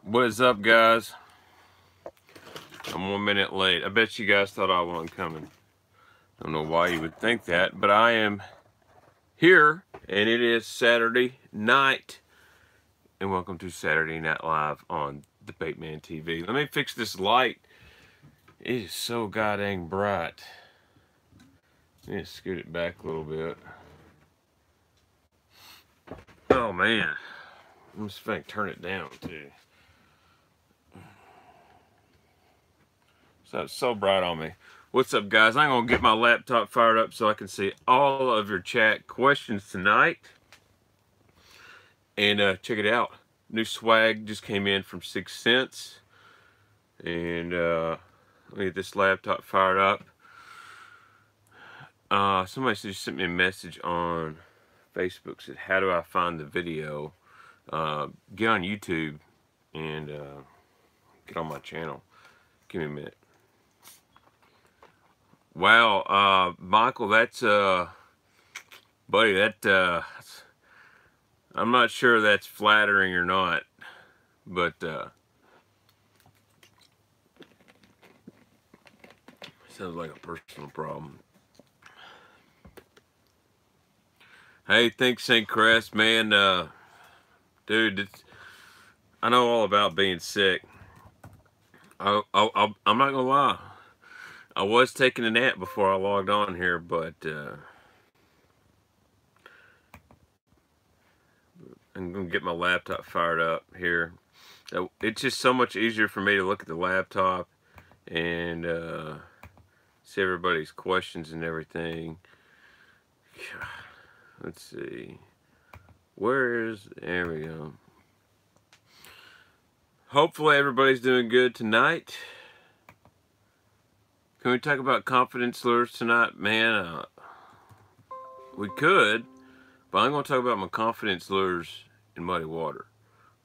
What is up, guys? I'm 1 minute late. I bet you guys thought I wasn't coming. I don't know why you would think that, but I am here, and it is Saturday night. And welcome to Saturday Night Live on the Baitman TV. Let me fix this light. It is so goddamn bright. Let me scoot it back a little bit. Oh man. I'm just going to turn it down too. So it's so bright on me. What's up, guys? I'm going to get my laptop fired up so I can see all of your chat questions tonight. And check it out. New swag just came in from 6 cents. And let me get this laptop fired up. Somebody just sent me a message on Facebook. Said, how do I find the video? Get on YouTube and get on my channel. Give me a minute. Wow, Michael, that's buddy, that I'm not sure that's flattering or not, but sounds like a personal problem. Hey, thanks, St. Crest, man. Dude, I know all about being sick. I'm not gonna lie. I was taking a nap before I logged on here, but I'm gonna get my laptop fired up here. It's just so much easier for me to look at the laptop and see everybody's questions and everything. Let's see. There we go. Hopefully everybody's doing good tonight. Can we talk about confidence lures tonight? Man, we could, but I'm going to talk about my confidence lures in muddy water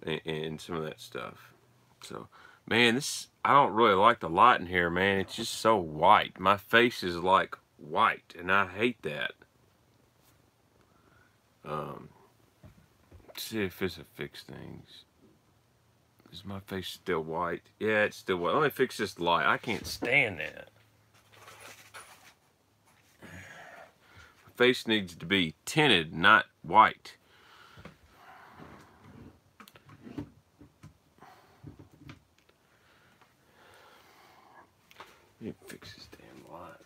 and some of that stuff. So, man, I don't really like the light in here, man. It's just so white. My face is like white, and I hate that. Let's see if this will fix things. Is my face still white? Yeah, it's still white. Let me fix this light. I can't stand that. My face needs to be tinted, not white. Let me fix this damn light.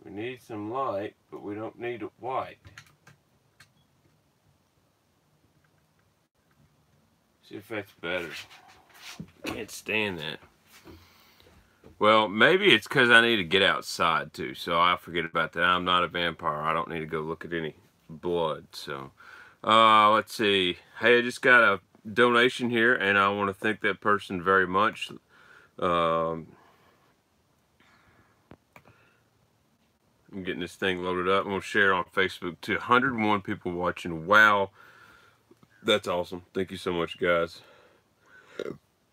We need some light, but we don't need it white. See if that's better. Can't stand that. Well, maybe it's because I need to get outside too, so I'll forget about that. I'm not a vampire. I don't need to go look at any blood. So, let's see. Hey, I just got a donation here, and I want to thank that person very much. I'm getting this thing loaded up. I'm going to share it on Facebook too. 101 people watching. Wow. That's awesome. Thank you so much, guys.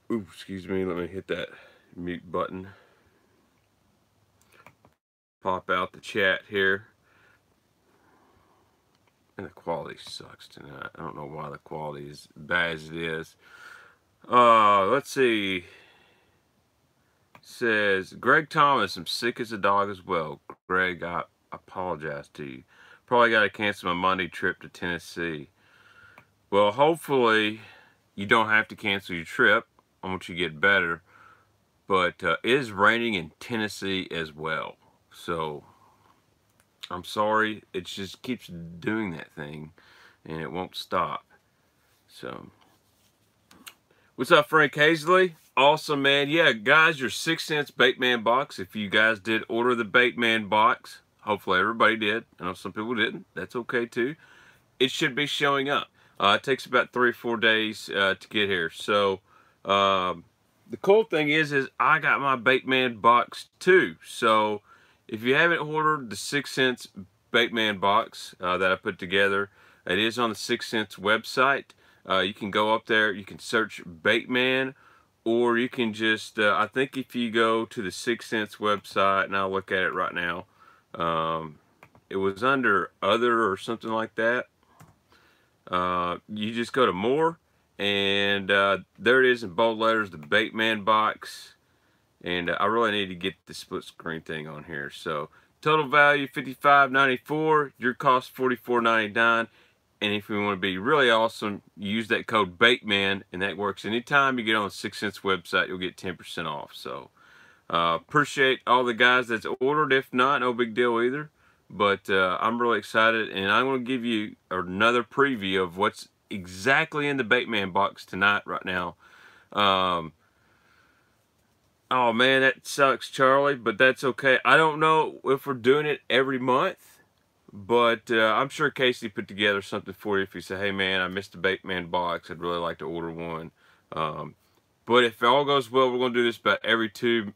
Ooh, excuse me. Let me hit that mute button. Pop out the chat here. And the quality sucks tonight. I don't know why the quality is bad as it is. Let's see. It says, Greg Thomas, I'm sick as a dog as well. Greg, I apologize to you. Probably got to cancel my Monday trip to Tennessee. Well, hopefully you don't have to cancel your trip. I want you to get better. But it is raining in Tennessee as well. So, I'm sorry. It just keeps doing that thing. And it won't stop. So, what's up, Frank Hazley? Awesome, man. Yeah, guys, your 6 cents Baitman Box. If you guys did order the Baitman Box, hopefully everybody did. I know some people didn't. That's okay, too. It should be showing up. It takes about 3 or 4 days to get here. So, the cool thing is I got my Baitman Box too. So, if you haven't ordered the 6 cents Baitman Box that I put together, it is on the 6 cents website. You can go up there, you can search Baitman, or you can just, I think if you go to the 6 cents website, and I'll look at it right now, it was under Other or something like that. You just go to more, and there it is in bold letters, the Baitman Box. And I really need to get the split screen thing on here. So total value $55.94. Your cost $44.99. And if you want to be really awesome, use that code Baitman, and that works anytime you get on the 6 Cents website. You'll get 10% off. So appreciate all the guys that's ordered. If not, no big deal either. But I'm really excited, and I'm going to give you another preview of what's exactly in the Baitman box tonight, right now. Oh man, that sucks, Charlie, but that's okay. I don't know if we're doing it every month, but I'm sure Casey put together something for you if you say, hey man, I missed the Baitman box. I'd really like to order one. But if all goes well, we're going to do this about every 3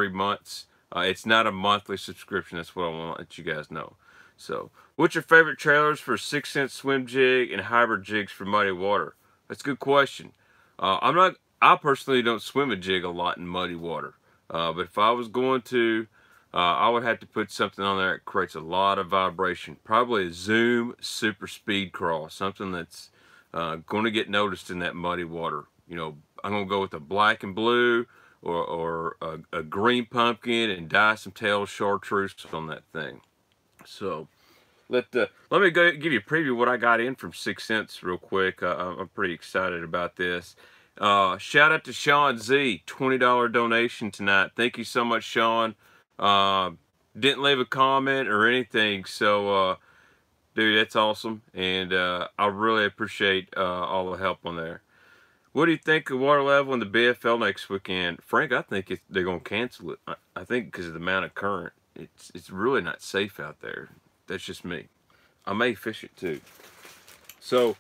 months. It's not a monthly subscription. That's what I want to let you guys know. So, what's your favorite trailers for 6 Cent swim jig and hybrid jigs for muddy water? That's a good question. I personally don't swim a jig a lot in muddy water. But if I was going to, I would have to put something on there that creates a lot of vibration. Probably a Zoom super speed crawl. Something that's going to get noticed in that muddy water. You know, I'm going to go with a black and blue or a green pumpkin and dye some tail chartreuse on that thing. So let me go give you a preview of what I got in from 6 Cents real quick. I'm pretty excited about this. Shout out to Sean Z, $20 donation tonight. Thank you so much, Sean. Didn't leave a comment or anything, so dude, that's awesome, and I really appreciate all the help on there. What do you think of water level in the BFL next weekend? Frank, I think they're going to cancel it. I think because of the amount of current. It's really not safe out there. That's just me. I may fish it too. So,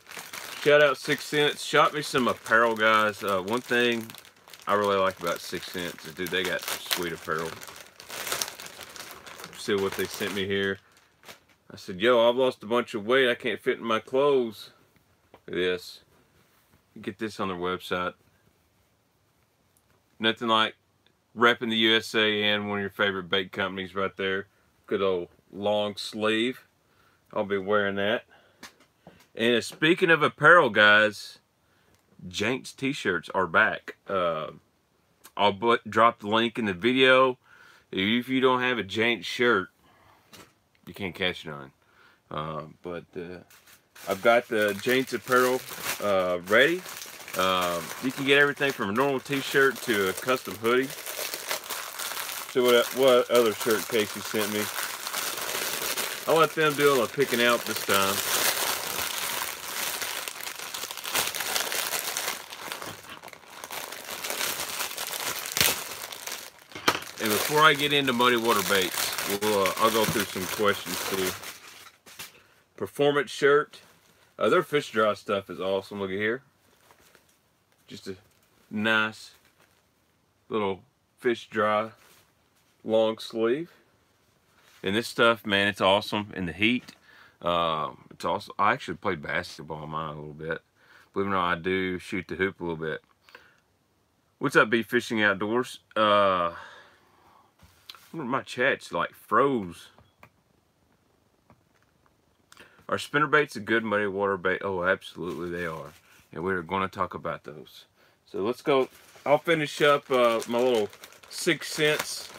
shout out 6 Cents. Shot me some apparel, guys. One thing I really like about 6 Cents is, dude, they got some sweet apparel. See what they sent me here. I said, yo, I've lost a bunch of weight. I can't fit in my clothes. Look at this. You get this on their website. Nothing like repping the USA and one of your favorite bait companies right there. Good old long sleeve. I'll be wearing that. And speaking of apparel, guys, Jaints t-shirts are back. I'll drop the link in the video. If you don't have a Jaints shirt, you can't catch none. But I've got the Jaints apparel ready. You can get everything from a normal t-shirt to a custom hoodie. So what other shirt Casey sent me. I'll let them do all the picking out this time. And before I get into muddy water baits, I'll go through some questions too. Performance shirt. Their fish dry stuff is awesome. Look at here. Just a nice little fish dry long sleeve. And this stuff, man, it's awesome in the heat. It's also, I actually played basketball on mine a little bit. Believe it or not, I do shoot the hoop a little bit. What's up, Be Fishing Outdoors? My chat's like froze. Are spinnerbaits a good muddy water bait? Oh, absolutely they are. And we're going to talk about those. So let's go. I'll finish up my little 6 Cents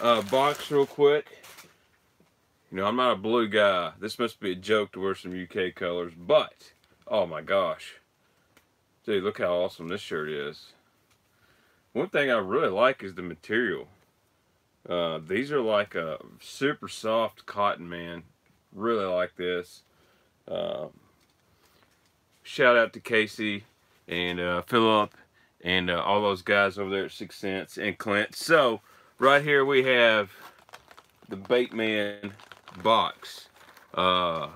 box real quick. You know, I'm not a blue guy. This must be a joke to wear some UK colors, but oh my gosh. Dude, look how awesome this shirt is. One thing I really like is the material. These are like a super soft cotton, man. Really like this. Shout out to Casey and Philip and all those guys over there at 6 Cents and Clint. So, right here we have the Baitman Box. Man,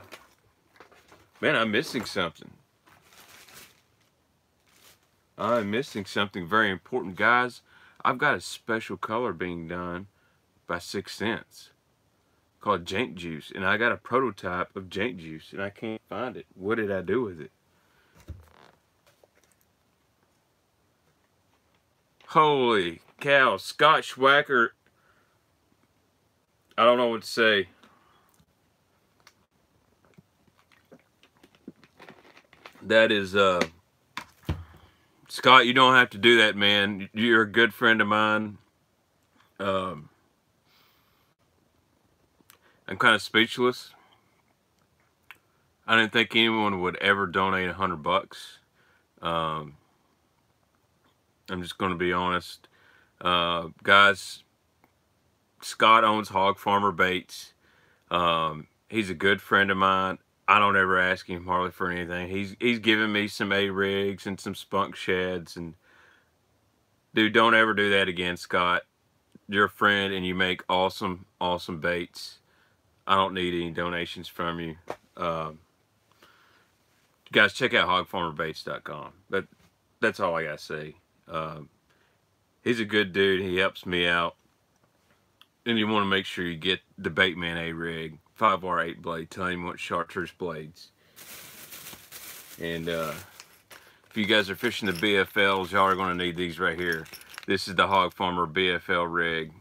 I'm missing something. I'm missing something very important, guys. I've got a special color being done by 6 Cents called Jaint Juice, and I got a prototype of Jaint Juice, and I can't find it. What did I do with it? Holy cow, Scott Schwacker. I don't know what to say. That is, Scott, you don't have to do that, man. You're a good friend of mine. I'm kind of speechless. I didn't think anyone would ever donate $100. I'm just going to be honest. Guys, Scott owns Hog Farmer Baits. He's a good friend of mine. I don't ever ask him hardly for anything. He's given me some A-rigs and some spunk sheds. And dude, don't ever do that again, Scott. You're a friend and you make awesome, awesome baits. I don't need any donations from you. Guys, check out hogfarmerbaits.com. That's all I gotta say. He's a good dude. He helps me out. And you want to make sure you get the Baitman A-rig, 5R 8 blade. Tell him what chartreuse blades. And if you guys are fishing the BFLs, y'all are going to need these right here. This is the Hog Farmer BFL rig.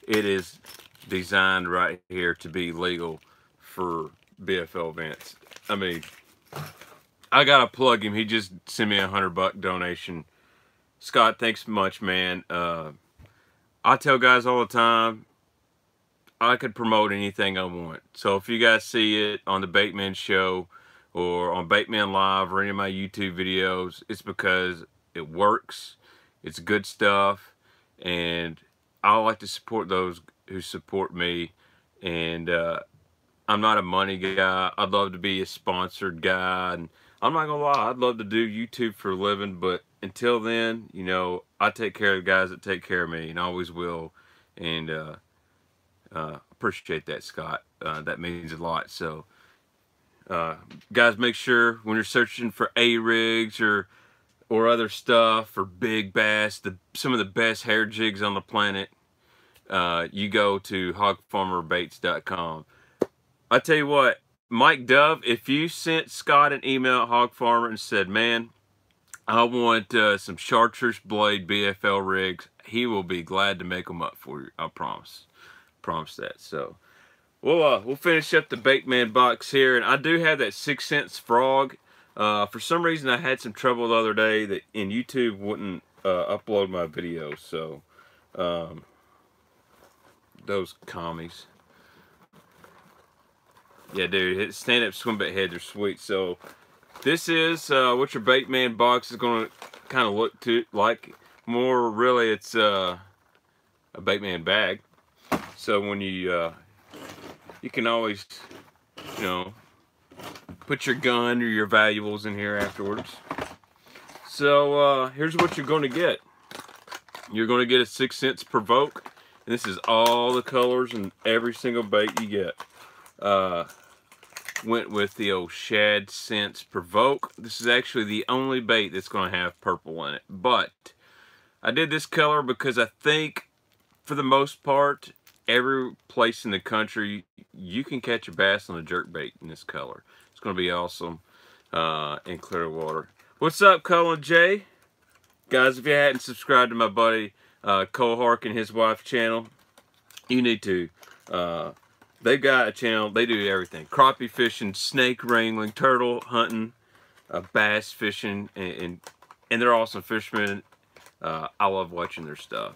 It is designed right here to be legal for BFL events. I mean, I gotta plug him. He just sent me a $100 donation. Scott, thanks much, man. I tell guys all the time, I could promote anything I want. So if you guys see it on the Baitman Show or on Baitman Live or any of my YouTube videos, it's because it works. It's good stuff. And I like to support those who support me. And I'm not a money guy. I'd love to be a sponsored guy. And I'm not going to lie, I'd love to do YouTube for a living. But until then, you know, I take care of the guys that take care of me and always will. And appreciate that, Scott. That means a lot. So guys, make sure when you're searching for A-rigs or other stuff for big bass, some of the best hair jigs on the planet, you go to hogfarmerbaits.com. I tell you what, Mike Dove, if you sent Scott an email at Hog Farmer and said, man, I want some chartreuse blade BFL rigs, he will be glad to make them up for you. I promise. Promise that. So we'll finish up the Baitman box here, and I do have that 6 cents frog. For some reason I had some trouble the other day that in YouTube wouldn't upload my videos. So those commies. Yeah, dude, stand-up swim bait heads are sweet. So this is what your Baitman box is going to kind of look like. More really, it's a Baitman bag. So when you can always, you know, put your gun or your valuables in here afterwards. So here's what you're going to get. You're going to get a 6 cents provoke. And this is all the colors and every single bait you get. Went with the old shad scents provoke. This is actually the only bait that's going to have purple in it. But I did this color because I think for the most part, every place in the country you can catch a bass on a jerkbait in this color. It's going to be awesome in clear water. What's up, Colin J? Guys, if you hadn't subscribed to my buddy Cole Hark and his wife channel, you need to. They've got a channel. They do everything: crappie fishing, snake wrangling, turtle hunting, bass fishing, and they're awesome fishermen. I love watching their stuff.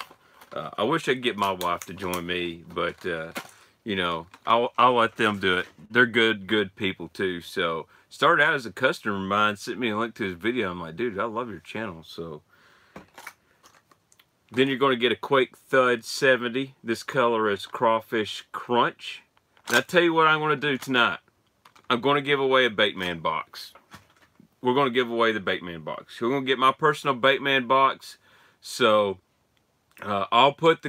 I wish I could get my wife to join me, but you know, I'll let them do it. They're good people too. So started out as a customer of mine, sent me a link to his video. I'm like, dude, I love your channel. So then you're going to get a Quake Thud 70. This color is Crawfish Crunch. And I tell you what I'm going to do tonight. I'm going to give away a Baitman box. We're going to give away the Baitman box. We're going to get my personal Baitman box. So I'll put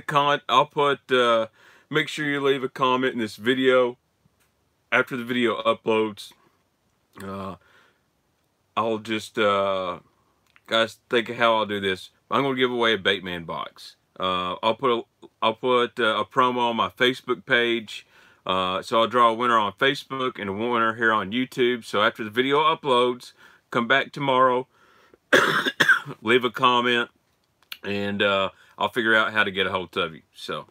make sure you leave a comment in this video. After the video uploads, I'll just guys, think of how I'll do this. I'm going to give away a Baitman box. I'll put a promo on my Facebook page. So I'll draw a winner on Facebook and a winner here on YouTube. So after the video uploads, come back tomorrow, leave a comment, and I'll figure out how to get a hold of you. So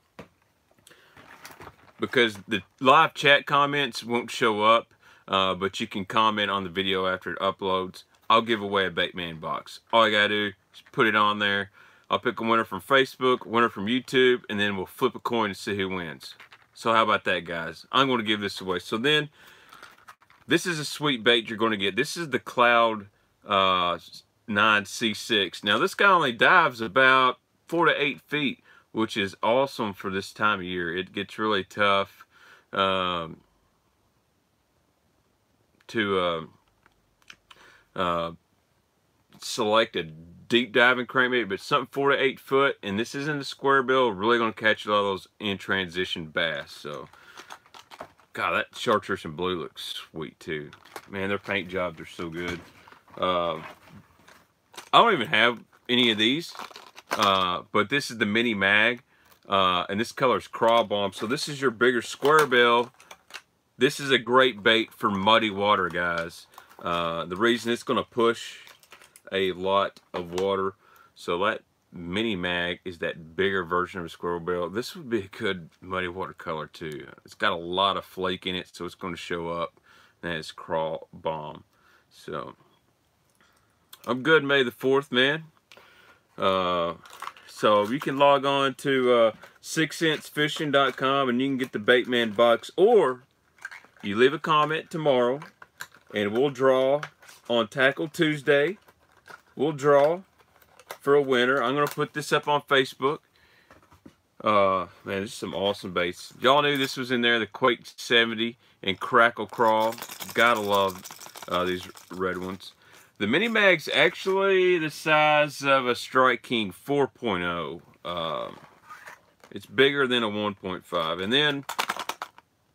because the live chat comments won't show up, but you can comment on the video after it uploads. I'll give away a Baitman box. All I gotta do is put it on there. I'll pick a winner from Facebook, winner from YouTube, and then we'll flip a coin to see who wins. So how about that, guys? I'm going to give this away. So then, this is a sweet bait you're going to get. This is the Cloud 9C6. Now, this guy only dives about 4 to 8 feet, which is awesome for this time of year. It gets really tough to select a deep diving crankbait, but something 4 to 8 foot, and this isn't a square bill, really going to catch a lot of those in transition bass. So, God, that chartreuse and blue looks sweet too. Man, their paint jobs are so good. I don't even have any of these, but this is the mini mag, and this color is craw bomb. So this is your bigger square bill. This is a great bait for muddy water, guys. The reason it's going to push a lot of water, so that mini mag is that bigger version of a squirrel bill. This would be a good muddy water color too. It's got a lot of flake in it, so it's going to show up. And it's craw bomb. So I'm good, May the 4th, man. So you can log on to sixcentfishing.com and you can get the Baitman box, or you leave a comment tomorrow and we'll draw on Tackle Tuesday. We'll draw for a winner. I'm going to put this up on Facebook. Man, this is some awesome baits. Y'all knew this was in there, the Quake 70 and Crackle Crawl. Gotta love these red ones. The mini mag's actually the size of a Strike King 4.0. It's bigger than a 1.5. And then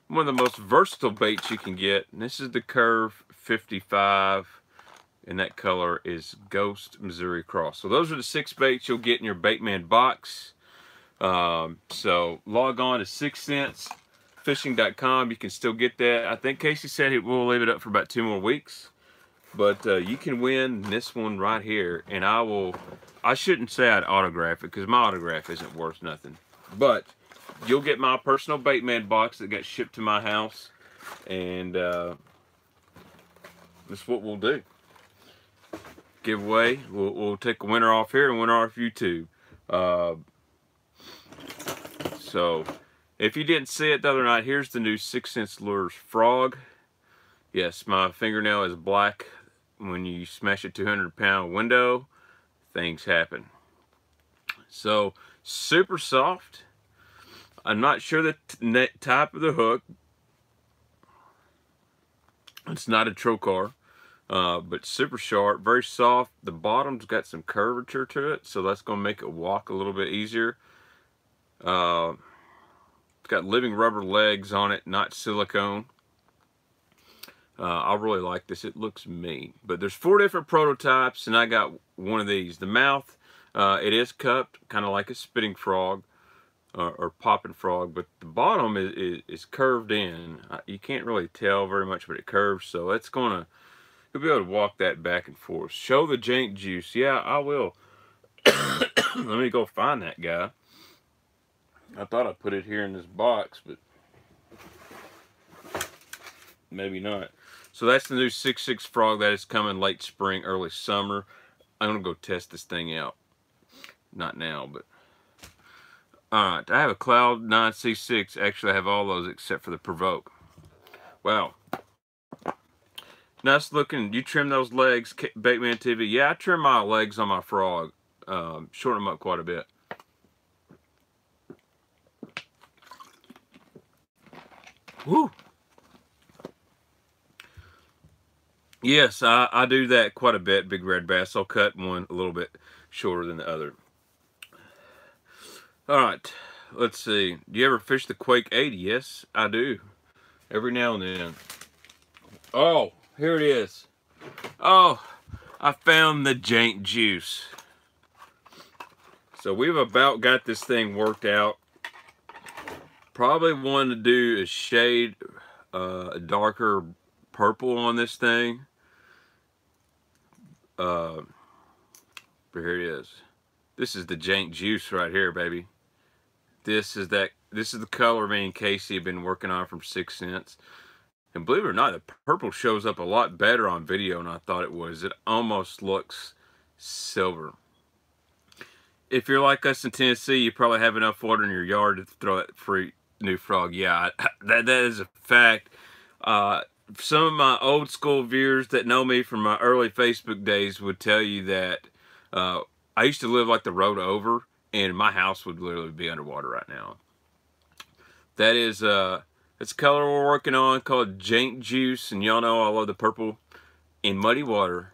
one of the most versatile baits you can get, and this is the Curve 55. And that color is Ghost Missouri Cross. So those are the 6 baits you'll get in your Baitman box. So log on to sixcentfishing.com. You can still get that. I think Casey said we'll leave it up for about 2 more weeks. But you can win this one right here. And I shouldn't say I'd autograph it, because my autograph isn't worth nothing. But you'll get my personal Baitman box that got shipped to my house. And that's what we'll do. Giveaway. We'll take a winner off here and a winner off YouTube. So if you didn't see it the other night, here's the new 6 Cents Lures Frog. Yes, my fingernail is black. When you smash a 200-pound window, things happen. So super soft. I'm not sure the type of the hook. It's not a trocar. But super sharp, very soft. The bottom's got some curvature to it, so that's going to make it walk a little bit easier. It's got living rubber legs on it, not silicone. I really like this. It looks mean. But there's 4 different prototypes, and I got one of these. The mouth, it is cupped, kind of like a spitting frog or popping frog, but the bottom is curved in. You can't really tell very much, but it curves, so it's going to... You'll be able to walk that back and forth. Show the Jaints juice. Yeah, I will. Let me go find that guy. I thought I put it here in this box, but maybe not. So that's the new 6.6 Frog that is coming late spring, early summer. I'm going to go test this thing out. Not now, but... Alright, I have a Cloud 9C6. Actually, I have all those except for the Provoke. Wow. Nice looking. You trim those legs, Baitman TV. Yeah, I trim my legs on my frog. Shorten them up quite a bit. Woo! Yes, I do that quite a bit, big red bass. I'll cut one a little bit shorter than the other. Alright, let's see. Do you ever fish the Quake 80? Yes, I do. Every now and then. Oh! Here it is. Oh, I found the Jaint juice. So we've about got this thing worked out. Probably want to do a shade, a darker purple on this thing. But here it is. This is the Jaint juice right here, baby. This is the color me and Casey have been working on from 6 Cents. And believe it or not, the purple shows up a lot better on video than I thought it was. It almost looks silver. If you're like us in Tennessee, you probably have enough water in your yard to throw that free new frog. Yeah, that is a fact. Some of my old school viewers that know me from my early Facebook days would tell you that I used to live like the road over, and my house would literally be underwater right now. That is it's a color we're working on called Jaint Juice, and y'all know I love the purple. In muddy water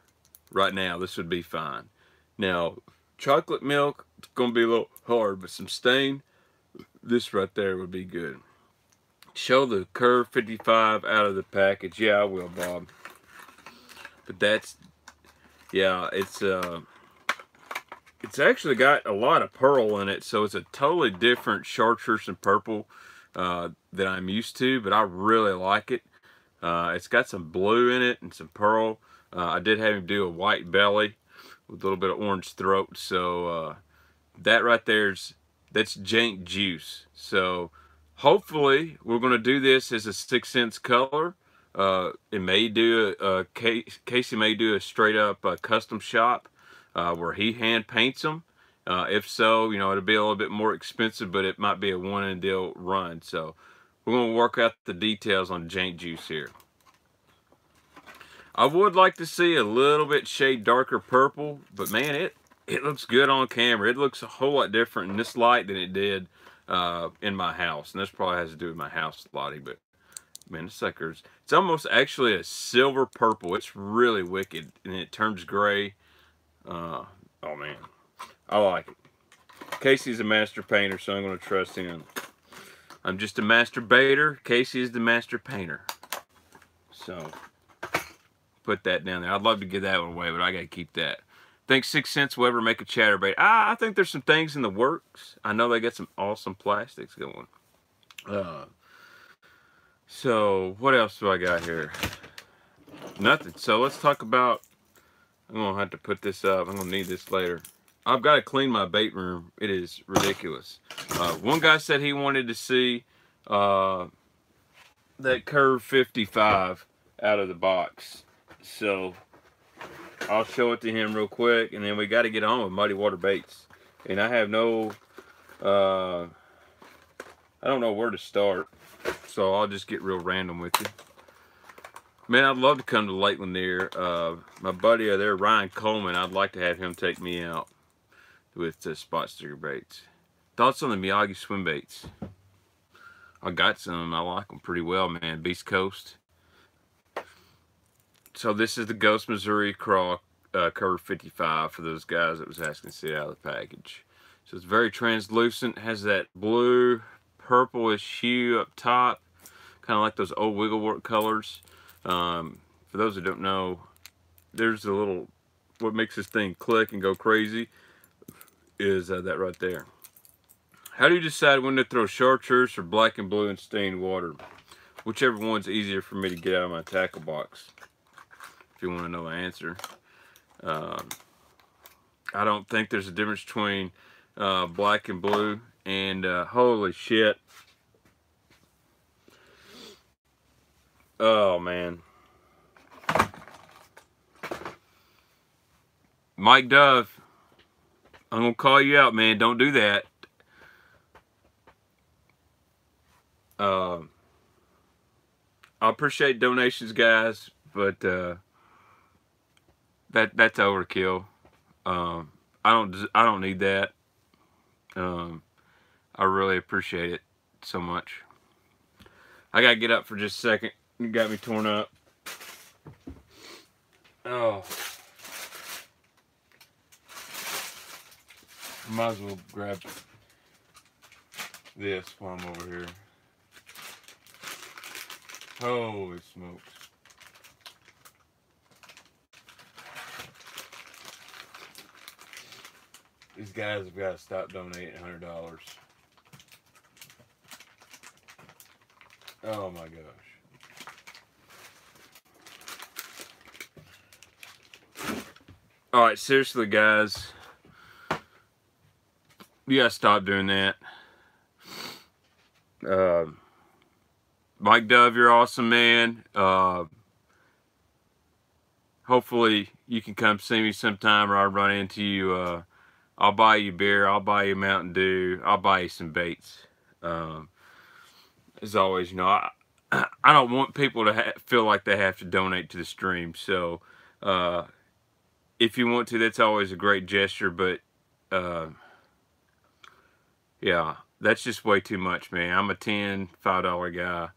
right now, this would be fine. Now, chocolate milk, it's gonna be a little hard, but some stain, this right there would be good. Show the Curve 55 out of the package. Yeah, I will, Bob. But that's, yeah, it's actually got a lot of pearl in it, so it's a totally different chartreuse and purple that I'm used to, but I really like it. It's got some blue in it and some pearl. I did have him do a white belly with a little bit of orange throat, so that right there's, that's Jaint Juice. So hopefully we're going to do this as a 6 cents color. It may do Casey may do a straight up custom shop where he hand paints them. If so, you know, it'll be a little bit more expensive, but it might be a one and deal run. So we're going to work out the details on Jaint Juice here. I would like to see a little bit shade darker purple, but man, it looks good on camera. It looks a whole lot different in this light than it did in my house. And this probably has to do with my house lighting, but man, this sucker's, it's almost actually a silver purple. It's really wicked, and it turns gray. Oh man, I like it. Casey's a master painter, so I'm going to trust him. I'm just a master baiter. Casey is the master painter. So put that down there. I'd love to give that one away, but I got to keep that. Think 6 cents will ever make a chatterbait? I think there's some things in the works. I know they got some awesome plastics going. So what else do I got here? Nothing. So let's talk about, I'm going to have to put this up. I'm going to need this later. I've got to clean my bait room. It is ridiculous. One guy said he wanted to see that Curve 55 out of the box. So I'll show it to him real quick, and then we got to get on with muddy water baits. And I have no, I don't know where to start. So I'll just get real random with you. Man, I'd love to come to Lake Lanier. My buddy there, Ryan Coleman, I'd like to have him take me out with spot sticker baits. Thoughts on the Miyagi swim baits? I got some. I like them pretty well, man. Beast Coast. So this is the Ghost Missouri Craw Curve 55 for those guys that was asking to see it out of the package. So it's very translucent. Has that blue, purplish hue up top, kind of like those old Wigglework colors. For those who don't know, there's a little, what makes this thing click and go crazy is that right there. How do you decide when to throw chartreuse or black and blue in stained water? Whichever one's easier for me to get out of my tackle box. If you want to know the answer. I don't think there's a difference between black and blue, and holy shit. Oh man. Mike Dove, I'm gonna call you out, man. Don't do that. I appreciate donations, guys, but that's overkill. I don't need that. I really appreciate it so much. I gotta get up for just a second. You got me torn up. Oh. Might as well grab this while I'm over here. Holy smokes. These guys have got to stop donating $100. Oh my gosh. Alright, seriously guys. You gotta stop doing that. Mike Dove, you're awesome, man. Hopefully you can come see me sometime, or I'll run into you. I'll buy you beer. I'll buy you Mountain Dew. I'll buy you some baits. As always, you know, I don't want people to feel like they have to donate to the stream. So if you want to, that's always a great gesture. But yeah, that's just way too much, man. I'm a $5 guy.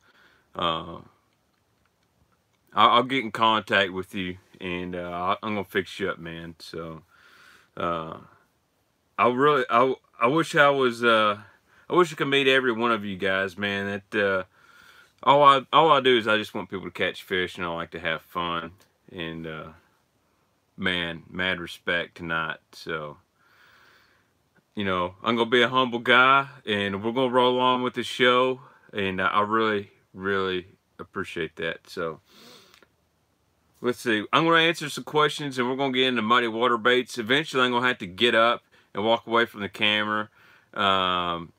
I'll get in contact with you, and I'm gonna fix you up, man. So I wish I was I wish I could meet every one of you guys, man. That all I do is I just want people to catch fish, and I like to have fun. And man, mad respect tonight. So you know, I'm gonna be a humble guy, and we're gonna roll on with the show. And I really appreciate that. So let's see. I'm going to answer some questions, and we're going to get into muddy water baits. Eventually, I'm going to have to get up and walk away from the camera. I'm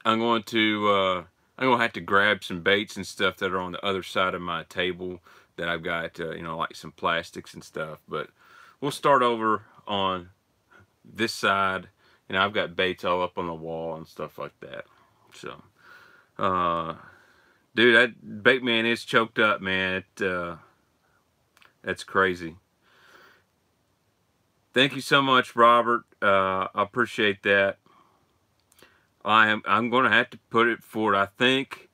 going to have to grab some baits and stuff that are on the other side of my table that I've got, you know, like some plastics and stuff. But we'll start over on this side, and I've got baits all up on the wall and stuff like that. So, dude, that Baitman is choked up, man. That's crazy. Thank you so much, Robert. I appreciate that. I'm going to have to put it forward. I think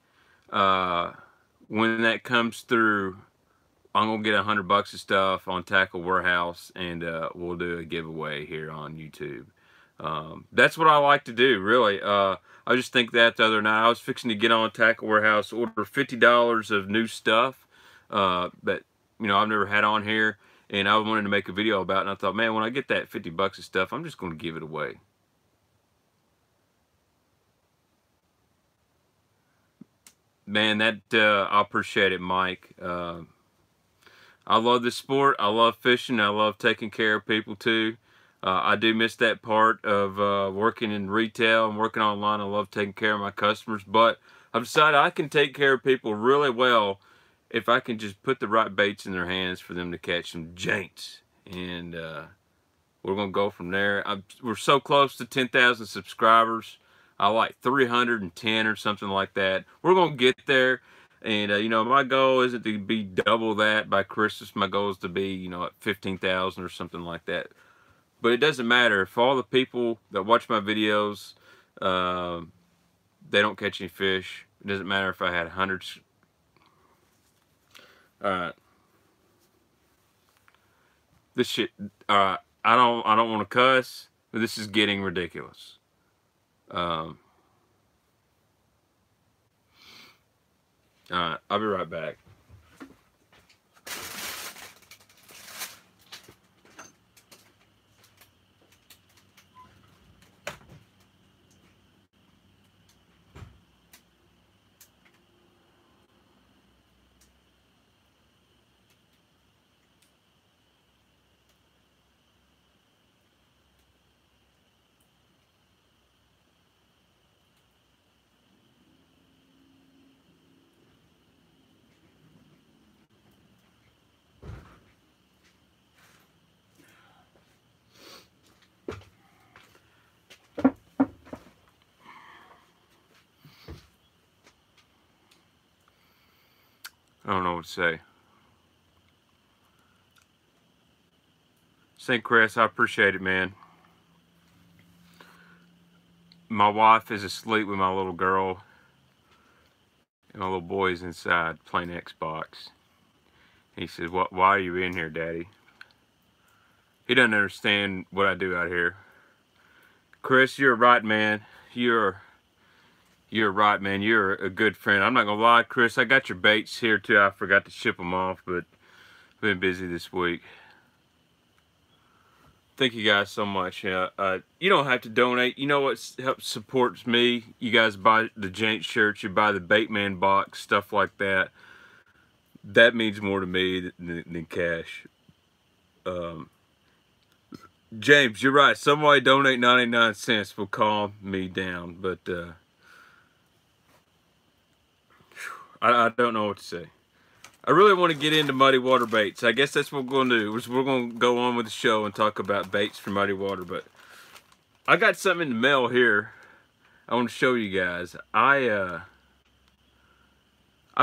when that comes through, I'm going to get $100 of stuff on Tackle Warehouse, and we'll do a giveaway here on YouTube. That's what I like to do, really. I just think that the other night I was fixing to get on Tackle Warehouse, order $50 of new stuff that, you know, I've never had on here, and I wanted to make a video about it, and I thought, man, when I get that $50 of stuff, I'm just going to give it away. Man, that I appreciate it, Mike. I love this sport. I love fishing. I love taking care of people too. I do miss that part of working in retail and working online. I love taking care of my customers, but I've decided I can take care of people really well if I can just put the right baits in their hands for them to catch some Jaints. And we're going to go from there. We're so close to 10,000 subscribers. I like 310 or something like that. We're going to get there. And, you know, my goal isn't to be double that by Christmas. My goal is to be, you know, at 15,000 or something like that. But it doesn't matter. If all the people that watch my videos, they don't catch any fish, it doesn't matter if I had hundreds. This shit, I don't want to cuss, but this is getting ridiculous. Alright, I'll be right back. I don't know what to say. St. Chris, I appreciate it, man. My wife is asleep with my little girl, and my little boy is inside playing Xbox. He says, why are you in here, Daddy? He doesn't understand what I do out here. Chris, you're right, man. You're right, man. You're a good friend. I'm not going to lie, Chris. I got your baits here, too. I forgot to ship them off, but I've been busy this week. Thank you guys so much. You don't have to donate. You know what helps supports me? You guys buy the Jaints shirts. You buy the Baitman Box, stuff like that. That means more to me than cash. James, you're right. Somebody donate 99 cents will calm me down, but I don't know what to say. I really want to get into muddy water baits. I guess that's what we're going to do. We're going to go on with the show and talk about baits for muddy water. But I got something in the mail here. I want to show you guys. I've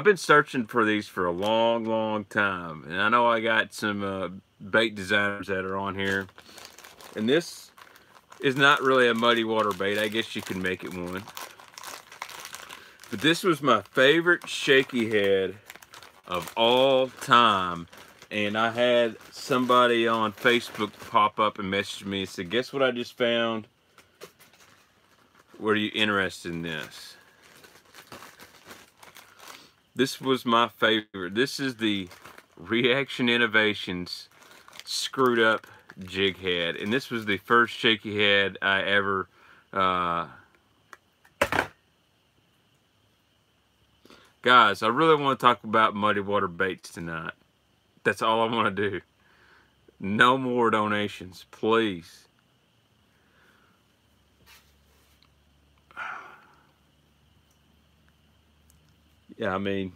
been searching for these for a long, long time, and I know I got some bait designers that are on here. And this is not really a muddy water bait. I guess you can make it one. But this was my favorite shaky head of all time, and I had somebody on Facebook pop up and message me and said, "Guess what I just found? Were you interested in this?" This was my favorite. This is the Reaction Innovations screwed up jig head, and this was the first shaky head I ever guys, I really want to talk about muddy water baits tonight. That's all I want to do. No more donations, please. Yeah, I mean,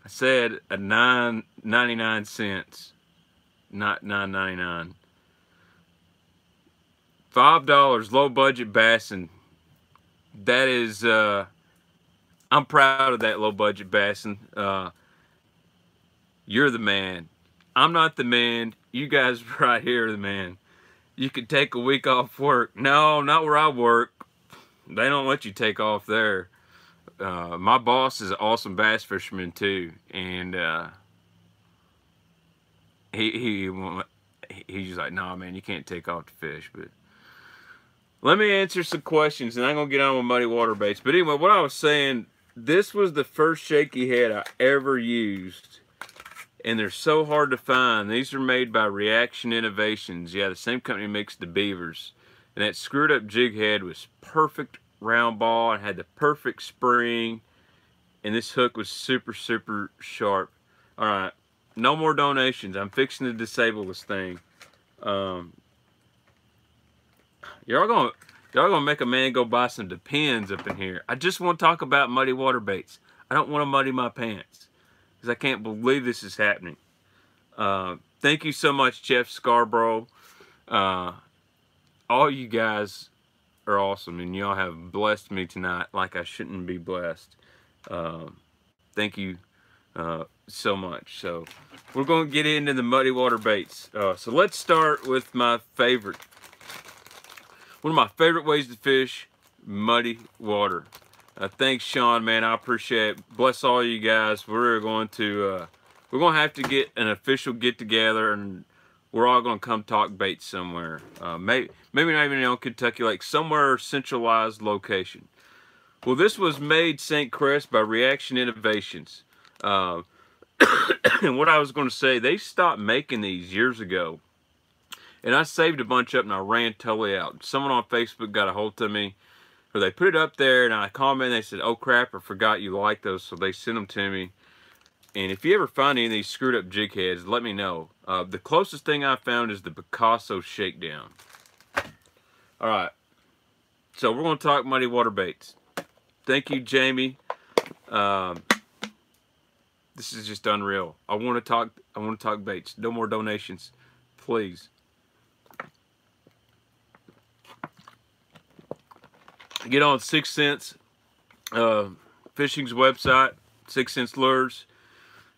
I said a $9.99, not $9.99. $5, low budget bassin. That is, I'm proud of that low budget bassin. You're the man. I'm not the man. You guys right here are the man. You could take a week off work. No, not where I work. They don't let you take off there. My boss is an awesome bass fisherman too, and he's like, "Nah, man, you can't take off to fish." But let me answer some questions, and I'm gonna get on with muddy water baits. But anyway, what I was saying, this was the first shaky head I ever used, and they're so hard to find. These are made by Reaction Innovations. Yeah, the same company makes the beavers, and that screwed up jig head was perfect. Round ball and had the perfect spring, and this hook was super sharp. All right, no more donations. I'm fixing to disable this thing. Y'all gonna make a man go buy some Depends up in here. I just want to talk about muddy water baits. I don't want to muddy my pants because I can't believe this is happening. Thank you so much, Jeff Scarborough. All you guys are awesome, and y'all have blessed me tonight like I shouldn't be blessed. Thank you so much. So we're going to get into the muddy water baits. So let's start with my favorite. One of my favorite ways to fish muddy water. Thanks, Sean, man. I appreciate it. Bless all you guys. We're going to have to get an official get together, and we're all going to come talk baits somewhere. Maybe not even in Kentucky, like somewhere centralized location. Well, this was made St. Crest by Reaction Innovations. And what I was going to say, they stopped making these years ago. And I saved a bunch up and I ran totally out. Someone on Facebook got a hold of me, or they put it up there, and I commented and they said, "Oh crap, I forgot you like those." So they sent them to me. And if you ever find any of these screwed up jig heads, let me know. The closest thing I found is the Picasso Shakedown. All right, so we're going to talk muddy water baits. Thank you, Jamie. This is just unreal. I want to talk baits. No more donations, please. Get on 6 Cents Fishing's website, 6 Cents Lures.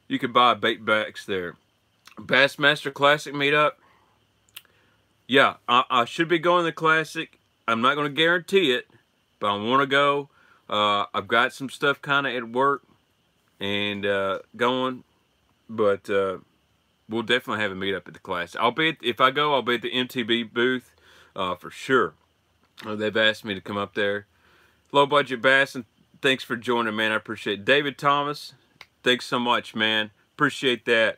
You can buy bait backs there. Bassmaster Classic meetup. Yeah, I should be going to the Classic. I'm not going to guarantee it, but I want to go. I've got some stuff kind of at work and going, but we'll definitely have a meetup at the Classic. If I go, I'll be at the MTB booth for sure. They've asked me to come up there. Low budget bass, and thanks for joining, man. I appreciate it. David Thomas, thanks so much, man. Appreciate that.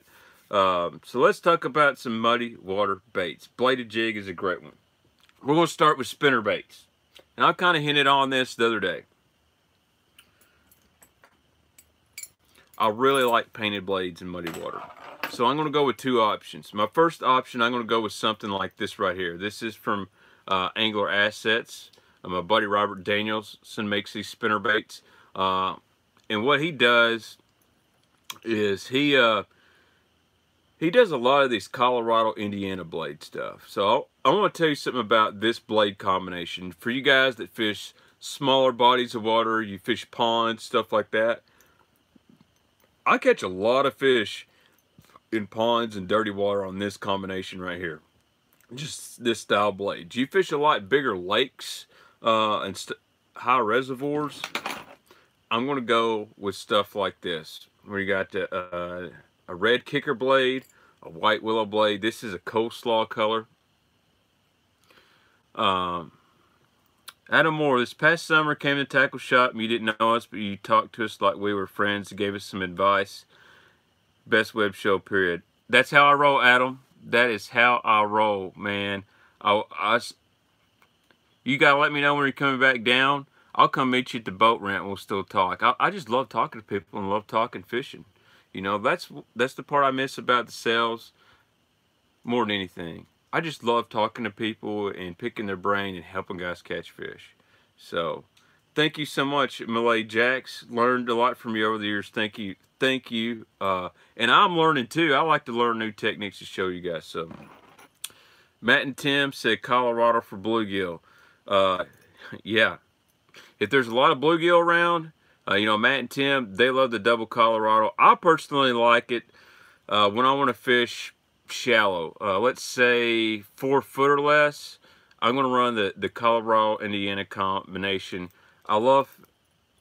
So let's talk about some muddy water baits. Bladed jig is a great one. We're going to start with spinner baits. And I kind of hinted on this the other day. I really like painted blades in muddy water. So I'm going to go with two options. My first option, I'm going to go with something like this right here. This is from Angler Assets. My buddy Robert Danielson makes these spinner baits. And what he does is he does a lot of these Colorado, Indiana blade stuff. So I want to tell you something about this blade combination. For you guys that fish smaller bodies of water, you fish ponds, stuff like that. I catch a lot of fish in ponds and dirty water on this combination right here. Just this style blade. You fish a lot bigger lakes and high reservoirs. I'm going to go with stuff like this, where you got a red kicker blade, a white willow blade. This is a coleslaw color. Adam Moore, this past summer came to the tackle shop and you didn't know us, but you talked to us like we were friends and gave us some advice. Best web show, period. That's how I roll, Adam. That is how I roll, man. You got to let me know when you're coming back down. I'll come meet you at the boat ramp and we'll still talk. I just love talking to people and love talking fishing. You know, that's the part I miss about the sales more than anything. I just love talking to people and picking their brain and helping guys catch fish. So, thank you so much, Malay Jax. Learned a lot from you over the years. Thank you. Thank you. And I'm learning too. I like to learn new techniques to show you guys. So, Matt and Tim said Colorado for bluegill. Yeah. If there's a lot of bluegill around, you know, Matt and Tim, they love the double Colorado. I personally like it when I want to fish shallow. Let's say 4 foot or less. I'm going to run the Colorado Indiana combination. I love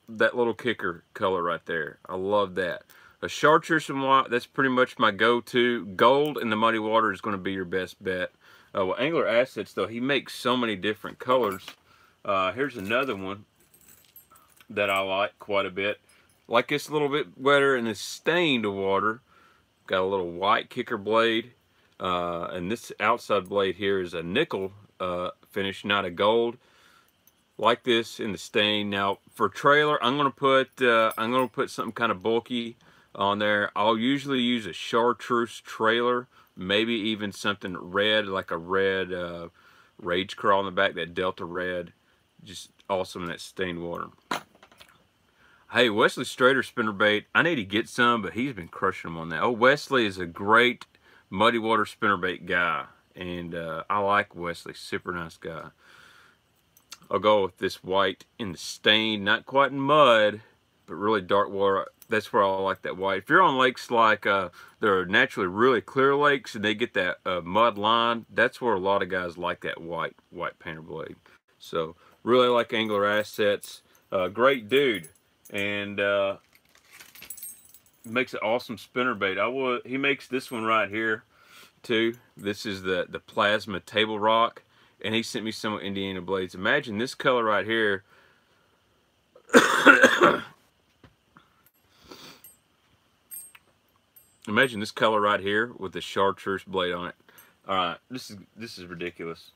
that little kicker color right there. I love that. A chartreuse and white, that's pretty much my go-to. Gold in the muddy water is going to be your best bet. Well, Angler Assets, though, he makes so many different colors. Here's another one that I like quite a bit. Like this a little bit wetter in the stained water. Got a little white kicker blade. And this outside blade here is a nickel finish, not a gold. Like this in the stain. Now for trailer, I'm gonna put something kind of bulky on there. I'll usually use a chartreuse trailer, maybe even something red, like a red Rage Crawl on the back, that Delta red. Just awesome in that stained water. Hey, Wesley Strader spinnerbait. I need to get some, but he's been crushing them on that. Oh, Wesley is a great muddy water spinnerbait guy, and I like Wesley. Super nice guy. I'll go with this white in the stain, not quite in mud, but really dark water. That's where I like that white. If you're on lakes like there are naturally really clear lakes and they get that mud line, that's where a lot of guys like that white painter blade. So really like Angler Assets. Great dude, and makes an awesome spinnerbait. He makes this one right here too. This is the Plasma Table Rock, and he sent me some Indiana blades. Imagine this color right here. Imagine this color right here with the chartreuse blade on it. All right, this is ridiculous.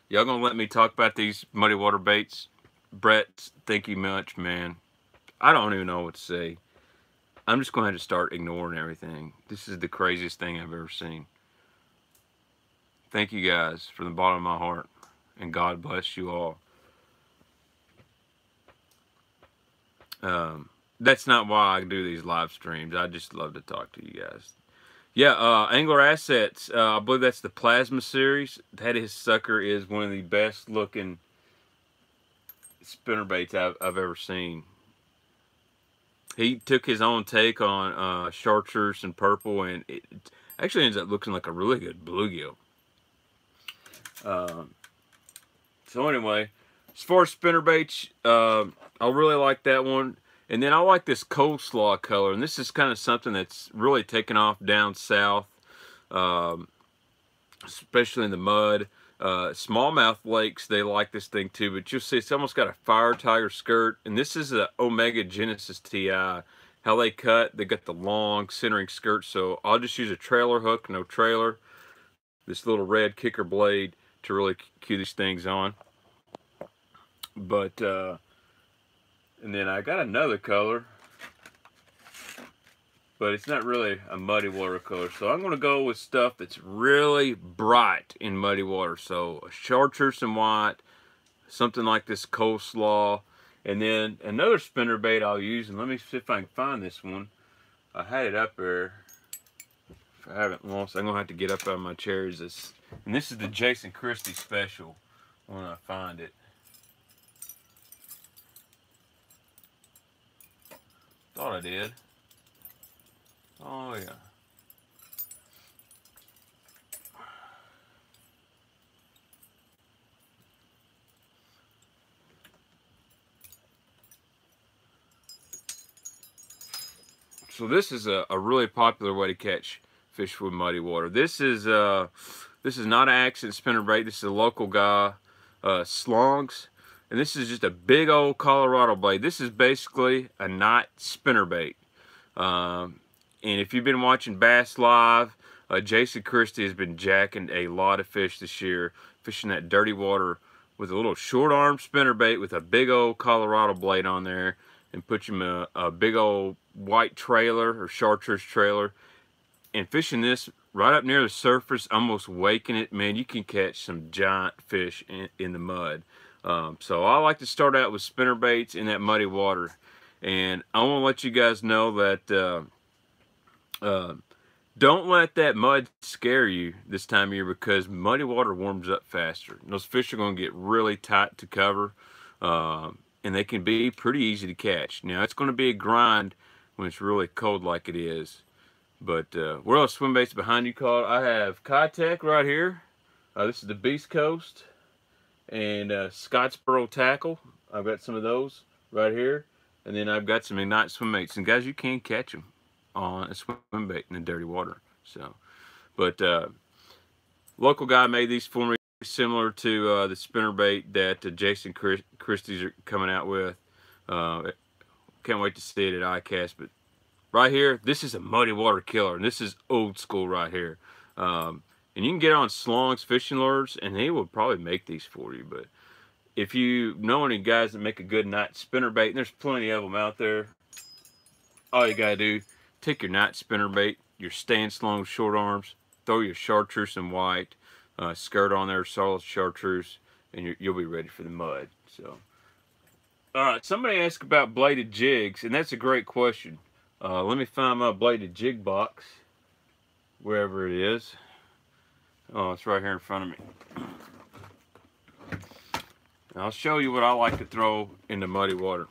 Y'all gonna let me talk about these muddy water baits? Brett, thank you much, man. I don't even know what to say. I'm just going to have to start ignoring everything. This is the craziest thing I've ever seen. Thank you guys from the bottom of my heart, and God bless you all. That's not why I do these live streams. I just love to talk to you guys. Yeah, Angler Assets. I believe that's the Plasma series. That sucker is one of the best looking spinnerbaits I've ever seen. He took his own take on chartreuse and purple, and it actually ends up looking like a really good bluegill. So anyway, as far as spinnerbaits, I really like that one. And then I like this coleslaw color, and this is kind of something that's really taken off down south, especially in the mud. Smallmouth lakes, they like this thing too, but you'll see it's almost got a fire tiger skirt, and this is a Omega Genesis TI. How they cut, they got the long centering skirt, so I'll just use a trailer hook, no trailer, this little red kicker blade to really cue these things on. But and then I got another color, but it's not really a muddy water color. So I'm going to go with stuff that's really bright in muddy water. So a chartreuse and white, something like this coleslaw. And then another spinnerbait I'll use, and let me see if I can find this one. I had it up there. If I haven't lost, I'm gonna have to get up out of my chair. And this is the Jason Christie special when I find it. Thought I did. Oh yeah. So this is a really popular way to catch fish with muddy water. This is not an accident spinnerbait. This is a local guy, Slongs, and this is just a big old Colorado blade. This is basically a night spinnerbait. And if you've been watching Bass Live, Jason Christie has been jacking a lot of fish this year, fishing that dirty water with a little short arm spinnerbait with a big old Colorado blade on there, and put him a big old white trailer or chartreuse trailer, and fishing this right up near the surface, almost waking it. Man, you can catch some giant fish in the mud. So I like to start out with spinnerbaits in that muddy water. And I want to let you guys know that don't let that mud scare you this time of year, because muddy water warms up faster. And those fish are going to get really tight to cover, and they can be pretty easy to catch. Now, it's going to be a grind when it's really cold like it is. But what else swim baits behind you called? I have Kitech right here. This is the Beast Coast. And Scottsboro Tackle. I've got some of those right here. And then I've got some Ignite swim baits. And guys, you can catch them on a swim bait in the dirty water. So, but local guy made these for me, similar to the spinnerbait that Jason Christie's are coming out with. Can't wait to see it at ICAST. But right here, this is a muddy water killer, and this is old school right here. And you can get on Slong's fishing lures, and they will probably make these for you. But if you know any guys that make a good night spinnerbait, and there's plenty of them out there, all you gotta do, take your night spinnerbait, your Stan Slong short arms, throw your chartreuse and white skirt on there, solid chartreuse, and you'll be ready for the mud. So, all right, somebody asked about bladed jigs, and that's a great question. Let me find my bladed jig box, wherever it is. Oh, it's right here in front of me. And I'll show you what I like to throw in the muddy water.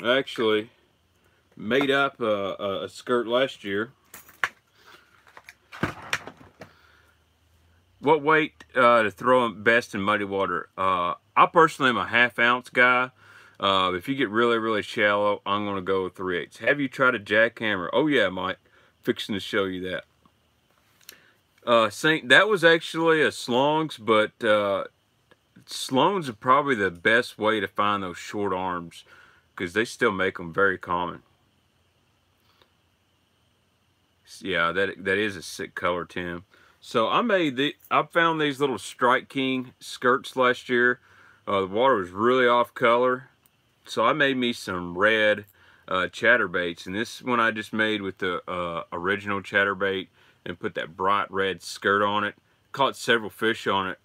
I actually made up a skirt last year. What weight to throw them best in muddy water? I personally am a 1/2 ounce guy. If you get really, really shallow, I'm going to go with 3/8. Have you tried a jackhammer? Oh yeah, Mike. Fixing to show you that. That was actually a Slong's, but Sloan's are probably the best way to find those short arms, because they still make them very common. Yeah, that is a sick color, Tim. So I found these little Strike King skirts last year. The water was really off color, so I made me some red chatterbaits, and this one I just made with the original chatterbait and put that bright red skirt on it. Caught several fish on it.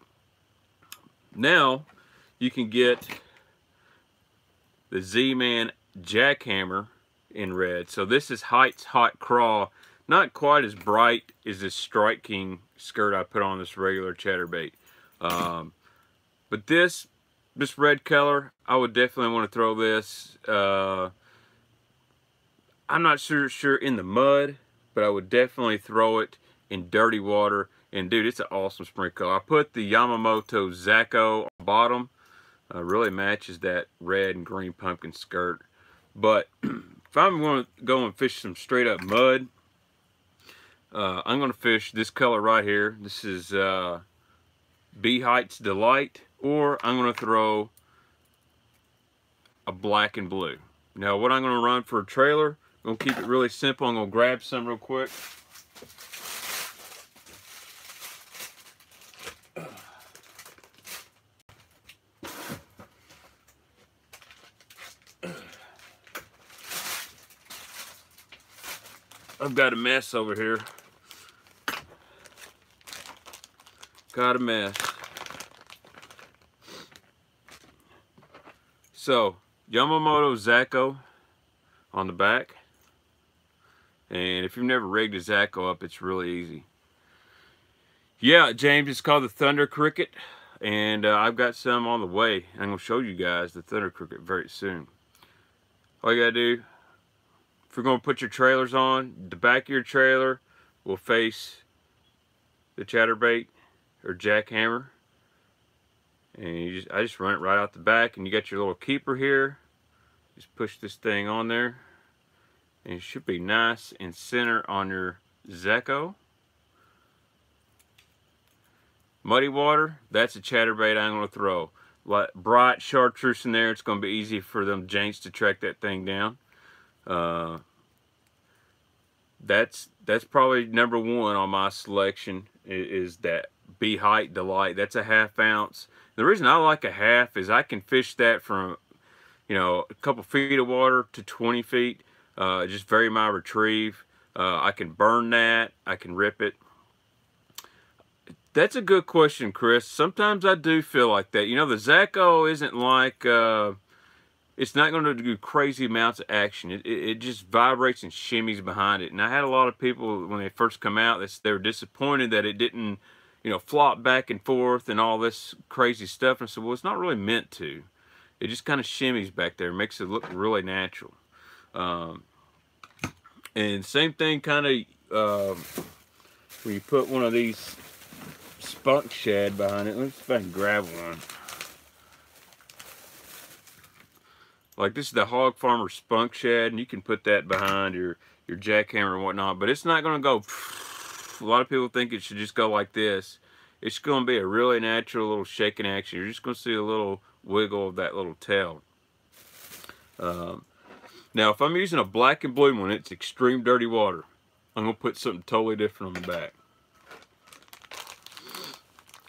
Now you can get the Z-Man jackhammer in red. So this is Heights Hot Craw. Not quite as bright as this Strike King skirt I put on this regular chatterbait. But this red color, I would definitely want to throw this. I'm not sure in the mud, but I would definitely throw it in dirty water. And dude, it's an awesome spring color. I put the Yamamoto Zaco on the bottom. Really matches that red and green pumpkin skirt. But if I'm going to go and fish some straight up mud, I'm going to fish this color right here. This is B Heights Delight, or I'm going to throw a black and blue. Now what I'm going to run for a trailer, I'm going to keep it really simple. I'm going to grab some real quick. I've got a mess over here. Got a mess. So, Yamamoto Zaco on the back. And if you've never rigged a Zaco up, it's really easy. Yeah, James, it's called the Thunder Cricket. And I've got some on the way. I'm going to show you guys the Thunder Cricket very soon. All you got to do, if you're going to put your trailers on, the back of your trailer will face the chatterbait or jackhammer. And I just run it right out the back, and you got your little keeper here. Just push this thing on there, and it should be nice and center on your Zaco. Muddy water, that's a chatterbait I'm going to throw. Like bright chartreuse in there, it's going to be easy for them Jaints to track that thing down. That's probably number one on my selection is that Be Height Delight. That's a 1/2 ounce. The reason I like a half is I can fish that from, you know, a couple feet of water to 20 feet. Just vary my retrieve. I can burn that. I can rip it. That's a good question, Chris. Sometimes I do feel like that. You know, the Zaco isn't like, it's not going to do crazy amounts of action. It just vibrates and shimmies behind it. And I had a lot of people, when they first come out, they were disappointed that it didn't, you know, flop back and forth and all this crazy stuff. And I said, well, it's not really meant to. It just kind of shimmies back there, makes it look really natural. And same thing kind of when you put one of these spunk shad behind it. Let's see if I can grab one. Like this is the Hog Farmer spunk shad, and you can put that behind your jackhammer and whatnot, but it's not going to go. A lot of people think it should just go like this. It's going to be a really natural little shaking action. You're just going to see a little wiggle of that little tail. Now, if I'm using a black and blue one, it's extreme dirty water. I'm going to put something totally different on the back.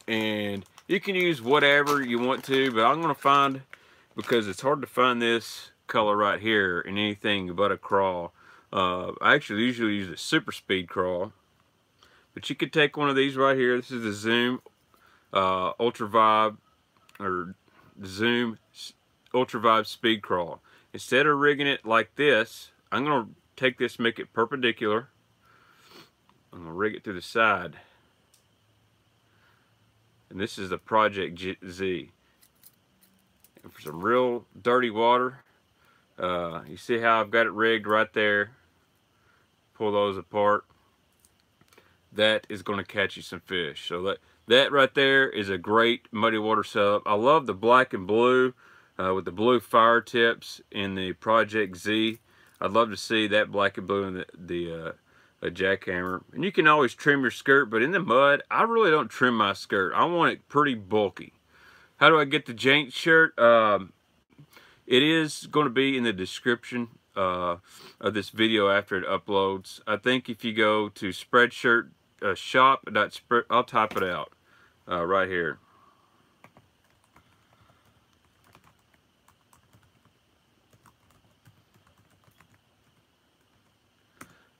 And you can use whatever you want to, but I'm going to find, because it's hard to find this color right here in anything but a crawl. I actually usually use a super speed crawl. But you could take one of these right here. This is the Zoom Ultra Vibe, or Zoom Ultra Vibe Speed Crawl. Instead of rigging it like this, I'm going to take this, make it perpendicular. I'm going to rig it to the side. And this is the Project Z. And for some real dirty water, you see how I've got it rigged right there. Pull those apart. That is going to catch you some fish. So that right there is a great muddy water setup. I love the black and blue with the blue fire tips in the Project Z. I'd love to see that black and blue in the jackhammer. And you can always trim your skirt, but in the mud, I really don't trim my skirt. I want it pretty bulky. How do I get the Jaints shirt? It is going to be in the description of this video after it uploads. I think if you go to Spreadshirt shop, I'll type it out right here.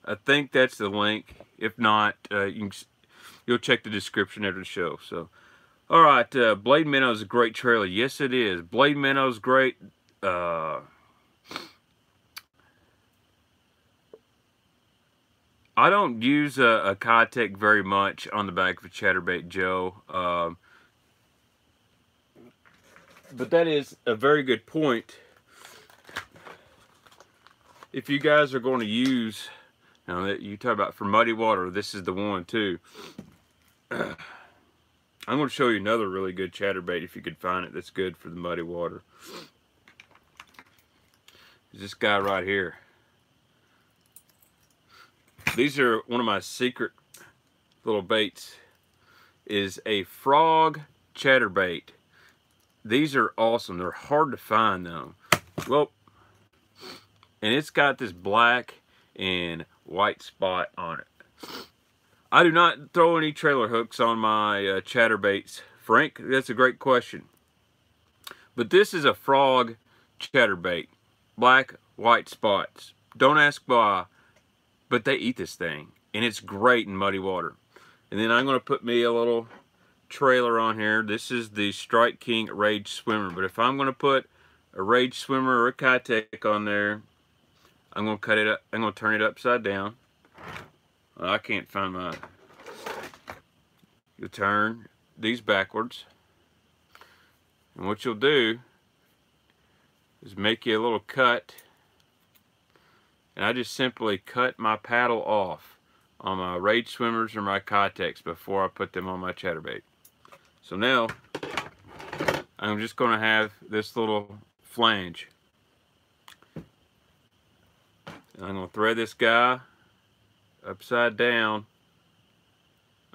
I think that's the link. If not, you'll check the description after the show. So, all right, Blade Minnow is a great trailer. Yes, it is. Blade Minnow is great. I don't use a Kitech very much on the back of a chatterbait Joe. But that is a very good point. If you guys are going to use, now that you talk about for muddy water, this is the one too. I'm going to show you another really good chatterbait if you could find it that's good for the muddy water. This guy right here. These are one of my secret little baits. Is a frog chatterbait. These are awesome. They're hard to find though. Well, and it's got this black and white spot on it. I do not throw any trailer hooks on my chatterbaits. Frank, that's a great question. But this is a frog chatterbait. Black, white spots. Don't ask why, but they eat this thing. And it's great in muddy water. And then I'm going to put me a little trailer on here. This is the Strike King Rage Swimmer. But if I'm going to put a Rage Swimmer or a Kitech on there, I'm gonna cut it up. I'm gonna turn it upside down. I can't find my. You'll turn these backwards, and what you'll do is make you a little cut, and I just simply cut my paddle off on my Rage Swimmers or my Kitechs before I put them on my chatterbait. So now I'm just going to have this little flange. And I'm going to thread this guy upside down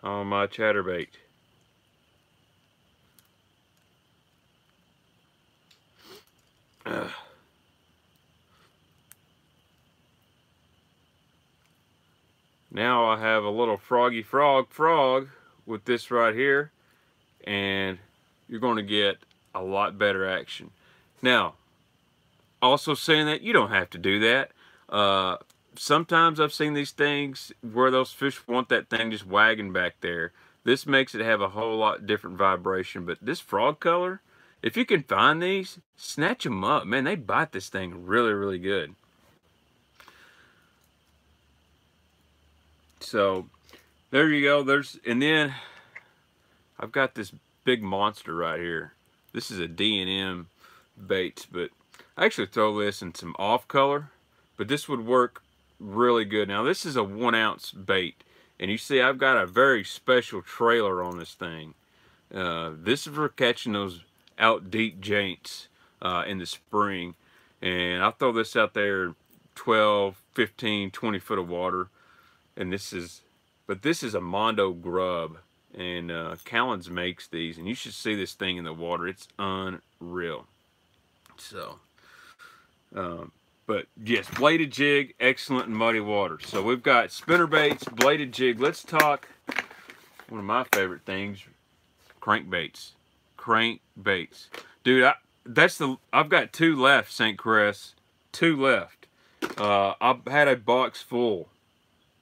on my chatterbait. Now I have a little froggy frog with this right here, and you're going to get a lot better action. Now, also saying that you don't have to do that. Sometimes I've seen these things where those fish want that thing just wagging back there. This makes it have a whole lot different vibration, but this frog color, if you can find these, snatch them up. Man, they bite this thing really, really good. So there you go. And then I've got this big monster right here. This is a D&M baits, but I actually throw this in some off color, but this would work really good. Now this is a 1 ounce bait, and you see I've got a very special trailer on this thing. This is for catching those out deep Jaints in the spring, and I'll throw this out there 12, 15, 20 foot of water. And this is a Mondo grub, and Callens makes these, and you should see this thing in the water. It's unreal. So, but yes, bladed jig, excellent in muddy water. So we've got spinner baits, bladed jig. Let's talk one of my favorite things, crankbaits. Crankbaits, dude. I've got 2 left, St. Chris. 2 left. I've had a box full.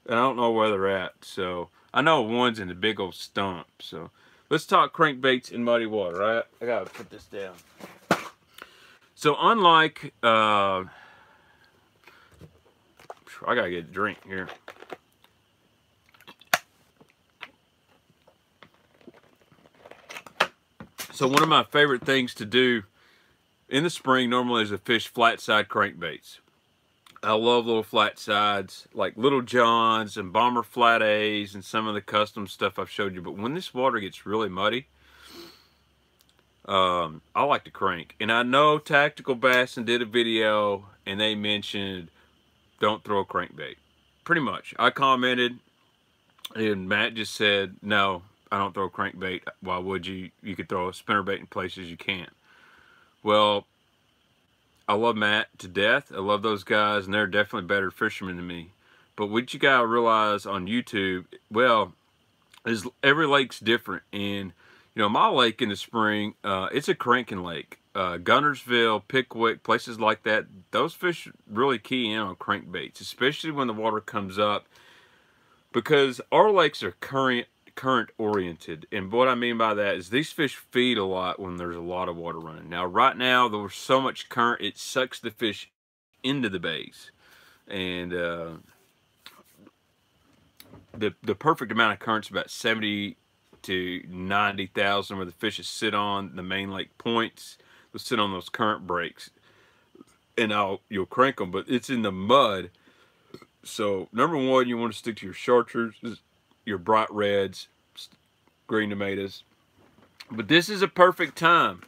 And I don't know where they're at, so I know one's in the big old stump. So let's talk crankbaits in muddy water. Right? I gotta put this down. So unlike I gotta get a drink here. So one of my favorite things to do in the spring normally is to fish flat side crankbaits. I love little flat sides, like Little Johns and Bomber Flat A's and some of the custom stuff I've showed you. But when this water gets really muddy, I like to crank. And I know Tactical Bassin did a video and they mentioned don't throw a crankbait. Pretty much. I commented and Matt just said, no, I don't throw a crankbait. Why would you? You could throw a spinnerbait in places you can't. Well, I love Matt to death. I love those guys, and they're definitely better fishermen than me. But what you gotta realize on YouTube, well, is every lake's different. And you know, my lake in the spring, it's a cranking lake. Gunnersville, Pickwick, places like that, those fish really key in on crankbaits, especially when the water comes up, because our lakes are current oriented. And what I mean by that is these fish feed a lot when there's a lot of water running. Now right now there's so much current, it sucks the fish into the bays, and the perfect amount of current's about 70 to 90,000, where the fishes sit on the main lake points. They'll sit on those current breaks, and you'll crank them, but it's in the mud. So number one, you want to stick to your chartreuse, your bright reds, green tomatoes. But this is a perfect time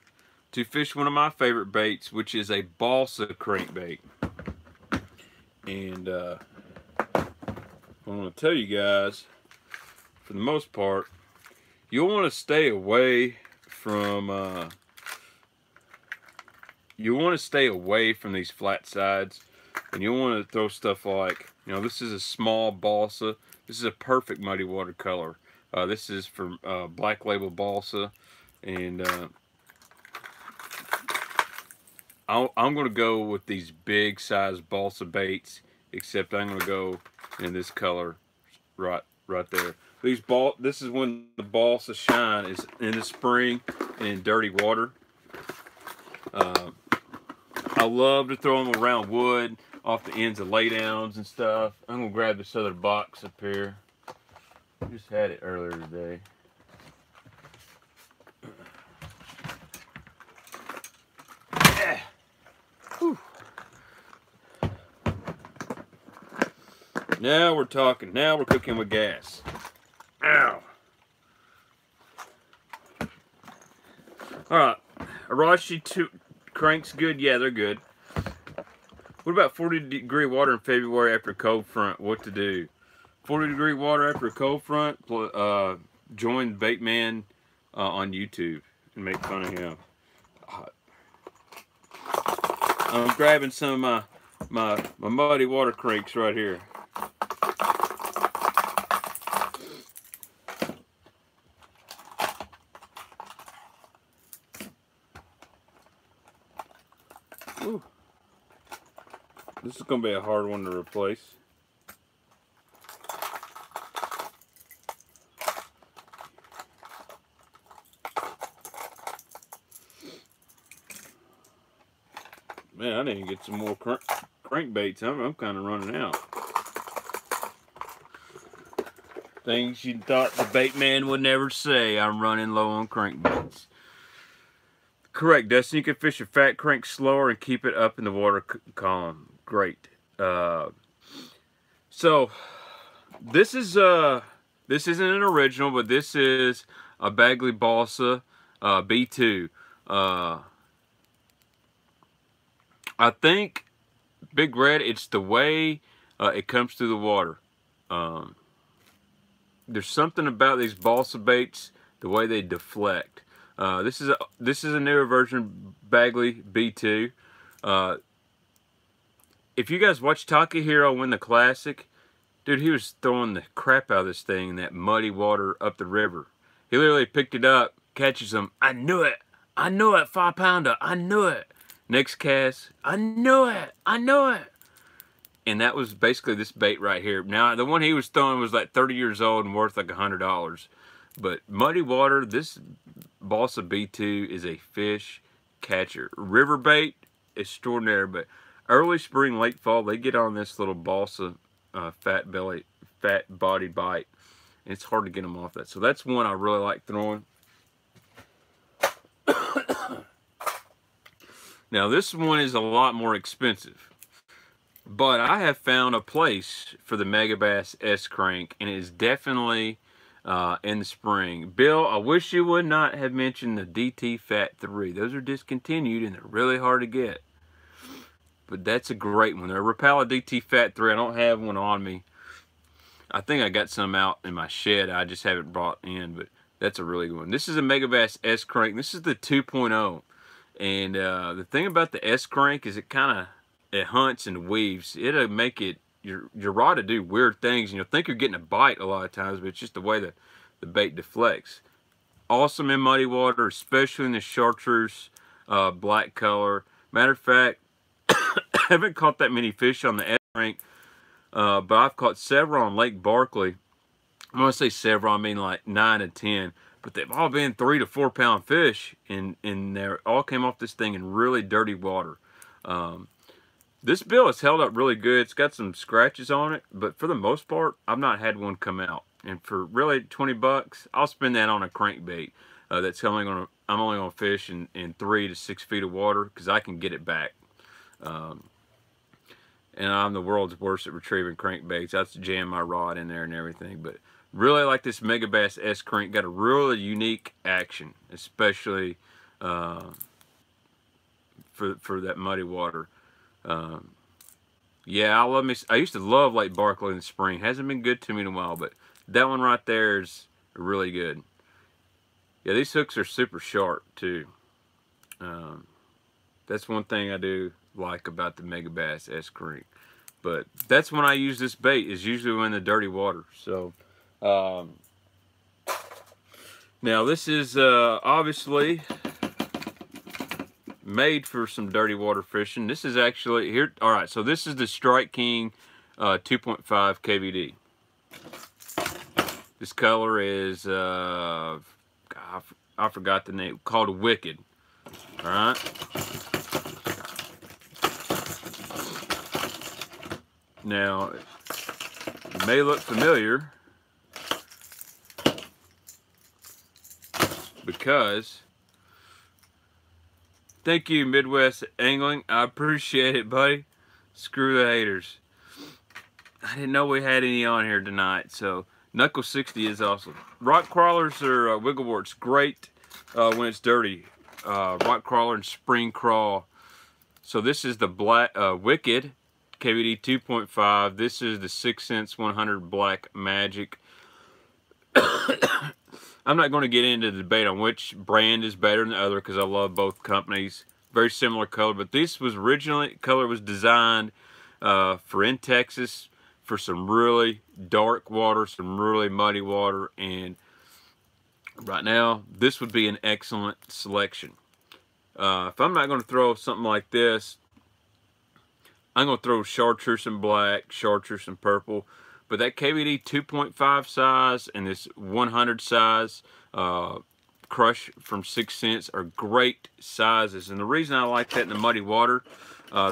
to fish one of my favorite baits, which is a balsa crankbait. And I'm going to tell you guys, for the most part, you'll want to stay away from these flat sides, and you'll want to throw stuff like, you know, this is a small balsa. This is a perfect muddy water color. This is from Black Label Balsa, and I'm going to go with these big size balsa baits, except I'm going to go in this color right there. This is when the balsa shine, is in the spring and in dirty water. I love to throw them around wood, off the ends of laydowns and stuff. I'm gonna grab this other box up here. Just had it earlier today. Yeah. Whew. Now we're talking. Now we're cooking with gas. Ow. Alright. Arashi 2 cranks good? Yeah, they're good. What about 40-degree water in February after a cold front? What to do? 40-degree water after a cold front? Join Baitman on YouTube and make fun of him. I'm grabbing some of my muddy water cranks right here. Ooh. This is going to be a hard one to replace. Man, I need to get some more crankbaits. I'm kind of running out. Things you thought the bait man would never say. I'm running low on crankbaits. Correct, Dustin. You can fish a fat crank slower and keep it up in the water column. Great. So this isn't an original, but this is a Bagley Balsa B2. I think Big Red, it's the way it comes through the water. There's something about these balsa baits, the way they deflect. This is a newer version, Bagley B2. If you guys watch Takahiro win the Classic, dude, he was throwing the crap out of this thing in that muddy water up the river. He literally picked it up, catches them. I knew it. I knew it, 5-pounder. I knew it. Next cast, I knew it. I knew it. And that was basically this bait right here. Now, the one he was throwing was like 30 years old and worth like $100. But muddy water, this Balsa B2 is a fish catcher. River bait, extraordinary. But early spring, late fall, they get on this little Balsa fat bodied bite. And it's hard to get them off that. So that's one I really like throwing. Now, this one is a lot more expensive. But I have found a place for the Megabass S-Crank, and it is definitely in the spring. Bill, I wish you would not have mentioned the DT Fat 3. Those are discontinued, and they're really hard to get. But that's a great one. The Rapala DT Fat 3, I don't have one on me. I think I got some out in my shed. I just haven't brought in, but that's a really good one. This is a Megabass S-Crank. This is the 2.0. And the thing about the S-Crank is it hunts and weaves. It'll make it your rod to do weird things, and you'll think you're getting a bite a lot of times, but it's just the way that the bait deflects. Awesome in muddy water, especially in the chartreuse black color. Matter of fact, I haven't caught that many fish on the S-Crank, but I've caught several on Lake Barkley. When I say several, I mean like 9 to 10. But they've all been 3 to 4 pound fish, and they all came off this thing in really dirty water. This bill has held up really good. It's got some scratches on it, but for the most part, I've not had one come out. And for really 20 bucks, I'll spend that on a crankbait. I'm only gonna fish in 3 to 6 feet of water because I can get it back. And I'm the world's worst at retrieving crankbaits. I have to jam my rod in there and everything, but really like this Megabass S-Crank. Got a really unique action, especially for that muddy water. Yeah, I used to love Lake Barkley in the spring. Hasn't been good to me in a while, but that one right there is really good. Yeah, these hooks are super sharp too. That's one thing I do like about the Megabass S-Crank. But that's when I use this bait, is usually in the dirty water. So now this is obviously made for some dirty water fishing. This is actually here. All right, so this is the Strike King 2.5 KVD. This color is I forgot the name, called Wicked. All right. Now, it may look familiar because, thank you, Midwest Angling. I appreciate it, buddy. Screw the haters. I didn't know we had any on here tonight, so Knuckle 60 is awesome. Rock crawlers are wiggleworts. Great when it's dirty. Rock crawler and spring crawl. So this is the black Wicked KVD 2.5. This is the 6 cents 100 Black Magic. I'm not going to get into the debate on which brand is better than the other because I love both companies. Very similar color, but this was originally, color was designed for in Texas for some really dark water, some really muddy water, and right now this would be an excellent selection. If I'm not going to throw something like this, I'm going to throw chartreuse and black, chartreuse and purple. But that KVD 2.5 size and this 100 size crush from 6 cents are great sizes. And the reason I like that in the muddy water,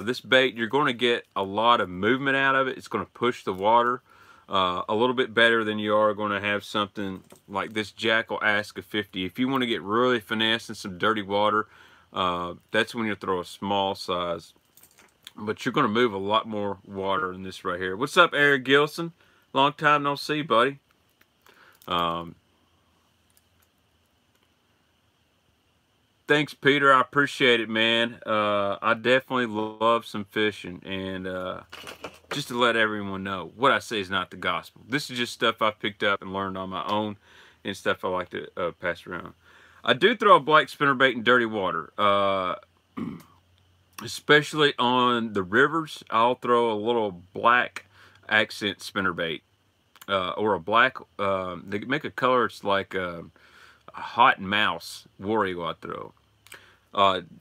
this bait, you're going to get a lot of movement out of it. It's going to push the water a little bit better than you are going to have something like this Jackal Aska 50. If you want to get really finesse in some dirty water, that's when you throw a small size. But you're going to move a lot more water in this right here. What's up, Eric Gilson? Long time no see, buddy. Thanks, Peter. I appreciate it, man. I definitely love some fishing. And just to let everyone know, what I say is not the gospel. This is just stuff I picked up and learned on my own and stuff I like to pass around. I do throw a black spinnerbait in dirty water. Especially on the rivers, I'll throw a little black accent spinnerbait or a black. They make a color. It's like a hot mouse war eagle. I throw.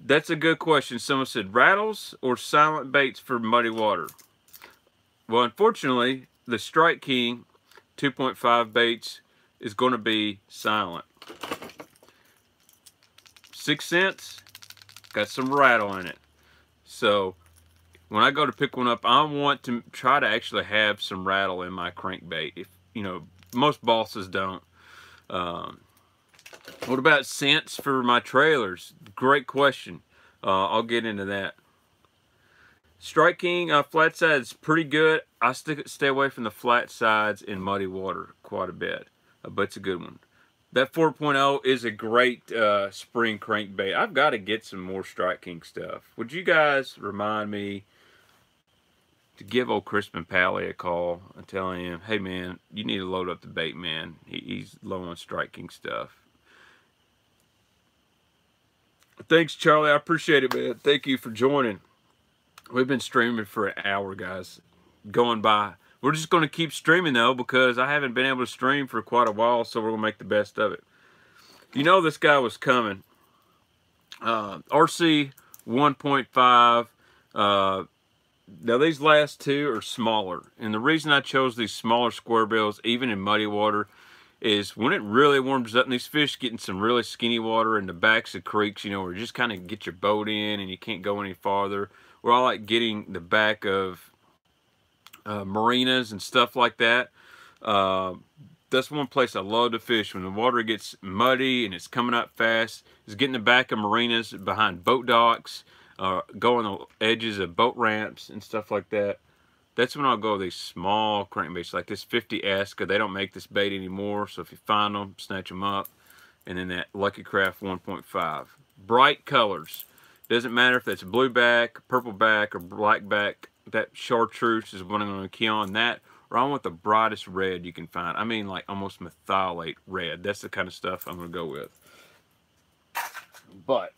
That's a good question. Someone said rattles or silent baits for muddy water. Well, unfortunately, the Strike King 2.5 baits is going to be silent. 6 cents, got some rattle in it. So when I go to pick one up, I want to try to actually have some rattle in my crankbait. If you know, most bosses don't. What about scents for my trailers? Great question. I'll get into that. Strike King flat sides pretty good. I stay away from the flat sides in muddy water quite a bit, but it's a good one. That 4.0 is a great spring crankbait. I've got to get some more Strike King stuff. Would you guys remind me to give old Crispin Pally a call and tell him, hey man, you need to load up the bait, man. He's low on Strike King stuff. Thanks, Charlie. I appreciate it, man. Thank you for joining. We've been streaming for an hour, guys. Going by. We're just going to keep streaming, though, because I haven't been able to stream for quite a while, so we're going to make the best of it. You know this guy was coming. RC 1.5. Now, these last two are smaller. And the reason I chose these smaller square bills, even in muddy water, is when it really warms up, and these fish get in some really skinny water in the backs of creeks, you know, where you just kind of get your boat in and you can't go any farther. Where I like getting the back of marinas and stuff like that. That's one place I love to fish when the water gets muddy and it's coming up fast. Is getting the back of marinas, behind boat docks, go on the edges of boat ramps and stuff like that. That's when I'll go with these small crankbaits like this 50 Aska. They don't make this bait anymore, so if you find them, snatch them up. And then that Lucky Craft 1.5. Bright colors. Doesn't matter if that's blue back, purple back, or black back. That chartreuse is what I'm going to key on. That, or I want the brightest red you can find. I mean, like almost methylate red. That's the kind of stuff I'm going to go with. But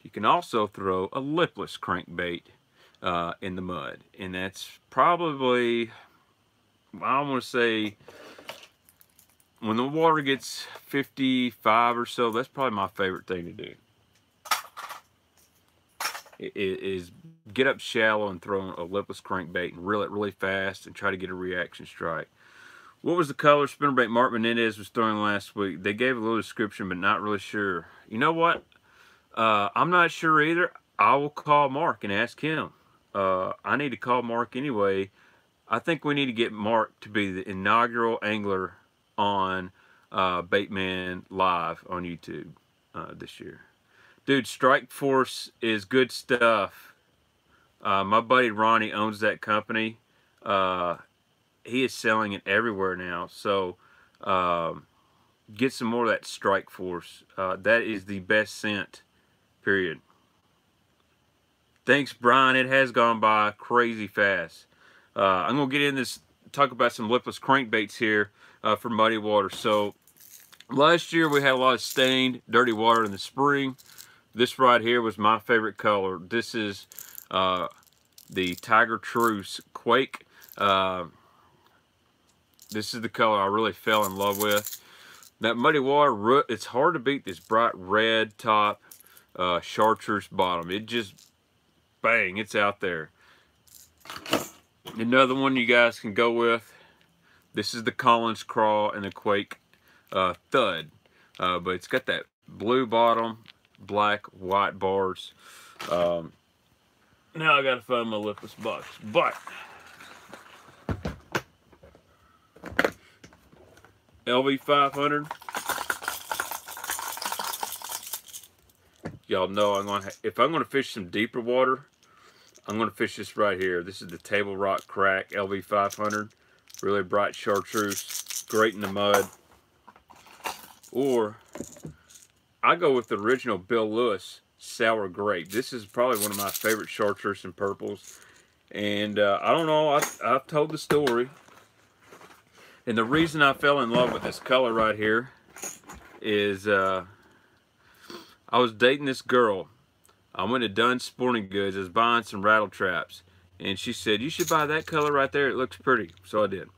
you can also throw a lipless crankbait in the mud, and that's probably, I want to say, when the water gets 55 or so, that's probably my favorite thing to do. Is get up shallow and throw a lipless crankbait and reel it really fast and try to get a reaction strike. What was the color spinnerbait Mark Menendez was throwing last week? They gave a little description, but not really sure. You know what? I'm not sure either. I will call Mark and ask him. I need to call Mark anyway. I think we need to get Mark to be the inaugural angler on Baitman Live on YouTube this year. Dude, Strike Force is good stuff. My buddy Ronnie owns that company. He is selling it everywhere now. So get some more of that Strike Force. That is the best scent, period. Thanks, Brian. It has gone by crazy fast. I'm going to get in this, talk about some lipless crankbaits here for muddy water. So last year we had a lot of stained, dirty water in the spring. This right here was my favorite color. This is the Tiger Truce Quake. This is the color I really fell in love with. That muddy water, it's hard to beat this bright red top, chartreuse bottom. It just, bang, it's out there. Another one you guys can go with, this is the Collins Crawl and the Quake Thud. But it's got that blue bottom, black, white bars. Now I gotta find my lipless box. But LV500. Y'all know if I'm gonna fish some deeper water, I'm gonna fish this right here. This is the Table Rock Crack LV500. Really bright chartreuse, great in the mud. Or I go with the original Bill Lewis Sour Grape. This is probably one of my favorite chartreuse and purples. And I don't know, I've told the story. And the reason I fell in love with this color right here is I was dating this girl. I went to Dunn's Sporting Goods. I was buying some rattle traps. And she said, you should buy that color right there. It looks pretty. So I did.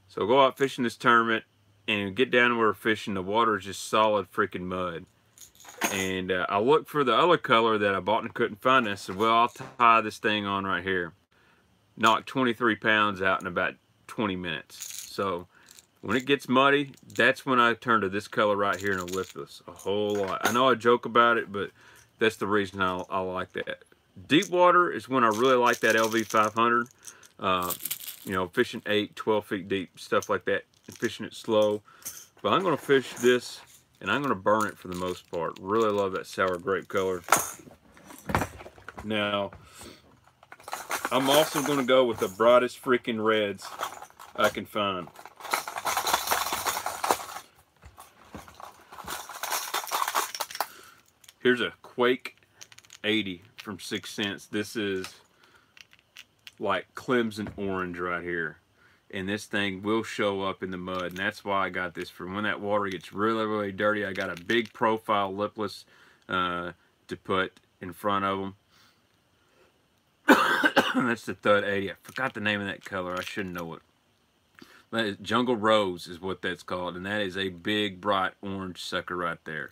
So I go out fishing this tournament and get down where we're fishing. The water is just solid freaking mud. And I looked for the other color that I bought and couldn't find it. I said, well, I'll tie this thing on right here. Knocked 23 pounds out in about 20 minutes. So when it gets muddy, that's when I turn to this color right here and I lift this a whole lot. I know I joke about it, but that's the reason I like that. Deep water is when I really like that LV500. You know, fishing 8, 12 feet deep, stuff like that, and fishing it slow. But I'm going to fish this, and I'm going to burn it for the most part. Really love that sour grape color. Now, I'm also going to go with the brightest freaking reds I can find. Here's a Quake 80 from 6 cents. This is like Clemson orange right here. And this thing will show up in the mud. And that's why I got this. For when that water gets really, really dirty, I got a big profile lipless to put in front of them. That's the Thud 80. I forgot the name of that color. I should know it. That is Jungle Rose is what that's called. And that is a big, bright orange sucker right there.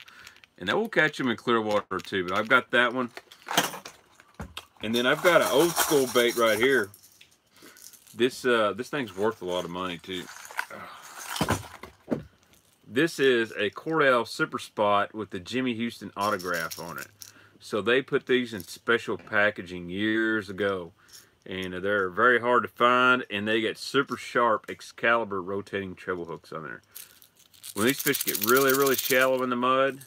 And that will catch them in clear water too. But I've got that one. And then I've got an old school bait right here. This thing's worth a lot of money too. This is a Cordell Super Spot with the Jimmy Houston autograph on it. So they put these in special packaging years ago. And they're very hard to find, and they get super sharp Excalibur rotating treble hooks on there. When these fish get really, really shallow in the mud,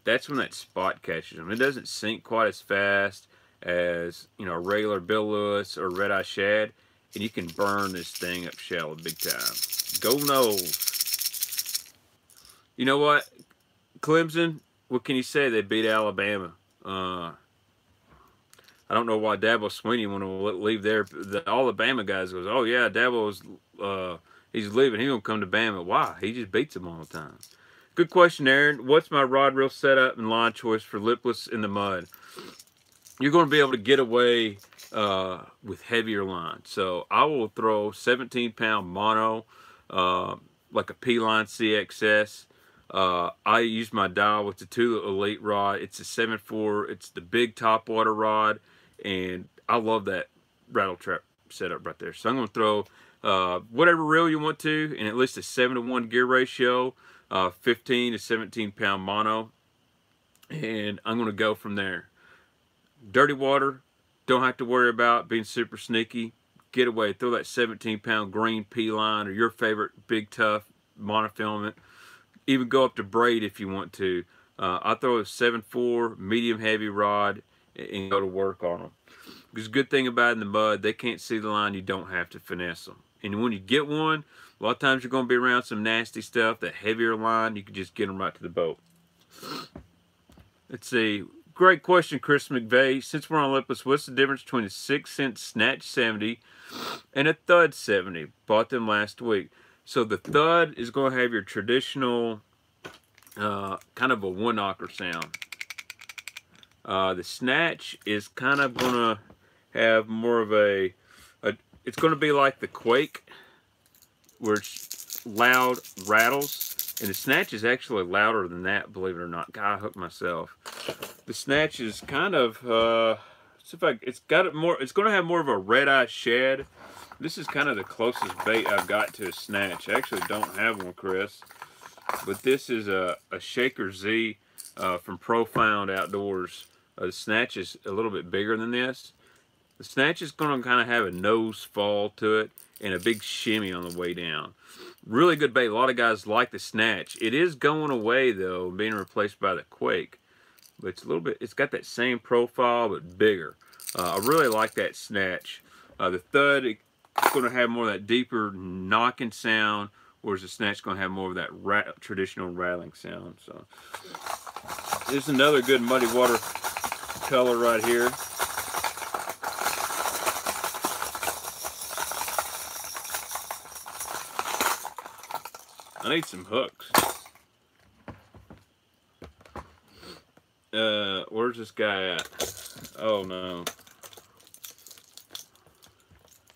that's when that spot catches them. It doesn't sink quite as fast as, you know, a regular Bill Lewis or red eye shad, and you can burn this thing up shallow big time. Go Noles. You know what? Clemson, what can you say? They beat Alabama. I don't know why Dabo Sweeney want to leave there. The Alabama guys goes, oh yeah, Dabo's he's leaving. He's gonna come to Bama. Why? He just beats them all the time. Good question, Aaron. What's my rod reel setup and line choice for lipless in the mud? You're going to be able to get away with heavier line. So I will throw 17-pound mono, like a P-Line CXS. I use my dial with the Tula Elite rod. It's a 7.4. It's the big top water rod, and I love that rattle trap setup right there. So I'm going to throw whatever reel you want to, and at least a 7-to-1 gear ratio, 15 to 17-pound mono, and I'm going to go from there. Dirty water, Don't have to worry about being super sneaky. Get away. Throw that 17-pound green P line or your favorite big tough monofilament. Even go up to braid if you want to. I throw a 7.4 medium heavy rod and go to work on them. Because the good thing about it in the mud, they can't see the line. You don't have to finesse them. And when you get one, a lot of times you're going to be around some nasty stuff. That heavier line, you can just get them right to the boat. Let's see. Great question, Chris McVeigh. Since we're on lipless, what's the difference between a 6-cent Snatch 70 and a Thud 70? Bought them last week. So the Thud is going to have your traditional kind of a one-knocker sound. The Snatch is kind of going to have more of it's going to be like the Quake, where it's loud rattles. And the Snatch is actually louder than that, believe it or not. God, I hooked myself. The Snatch is kind of, it's going to have more of a red-eye shed. This is kind of the closest bait I've got to a Snatch. I actually don't have one, Chris. But this is a Shaker Z from Profound Outdoors. The Snatch is a little bit bigger than this. The Snatch is going to kind of have a nose fall to it and a big shimmy on the way down. Really good bait. A lot of guys like the Snatch. It is going away though, being replaced by the Quake. But it's a little bit, it's got that same profile but bigger. I really like that Snatch. The Thud, it's going to have more of that deeper knocking sound, whereas the Snatch is going to have more of that traditional rattling sound. So there's another good muddy water color right here. I need some hooks. Where's this guy at? Oh no.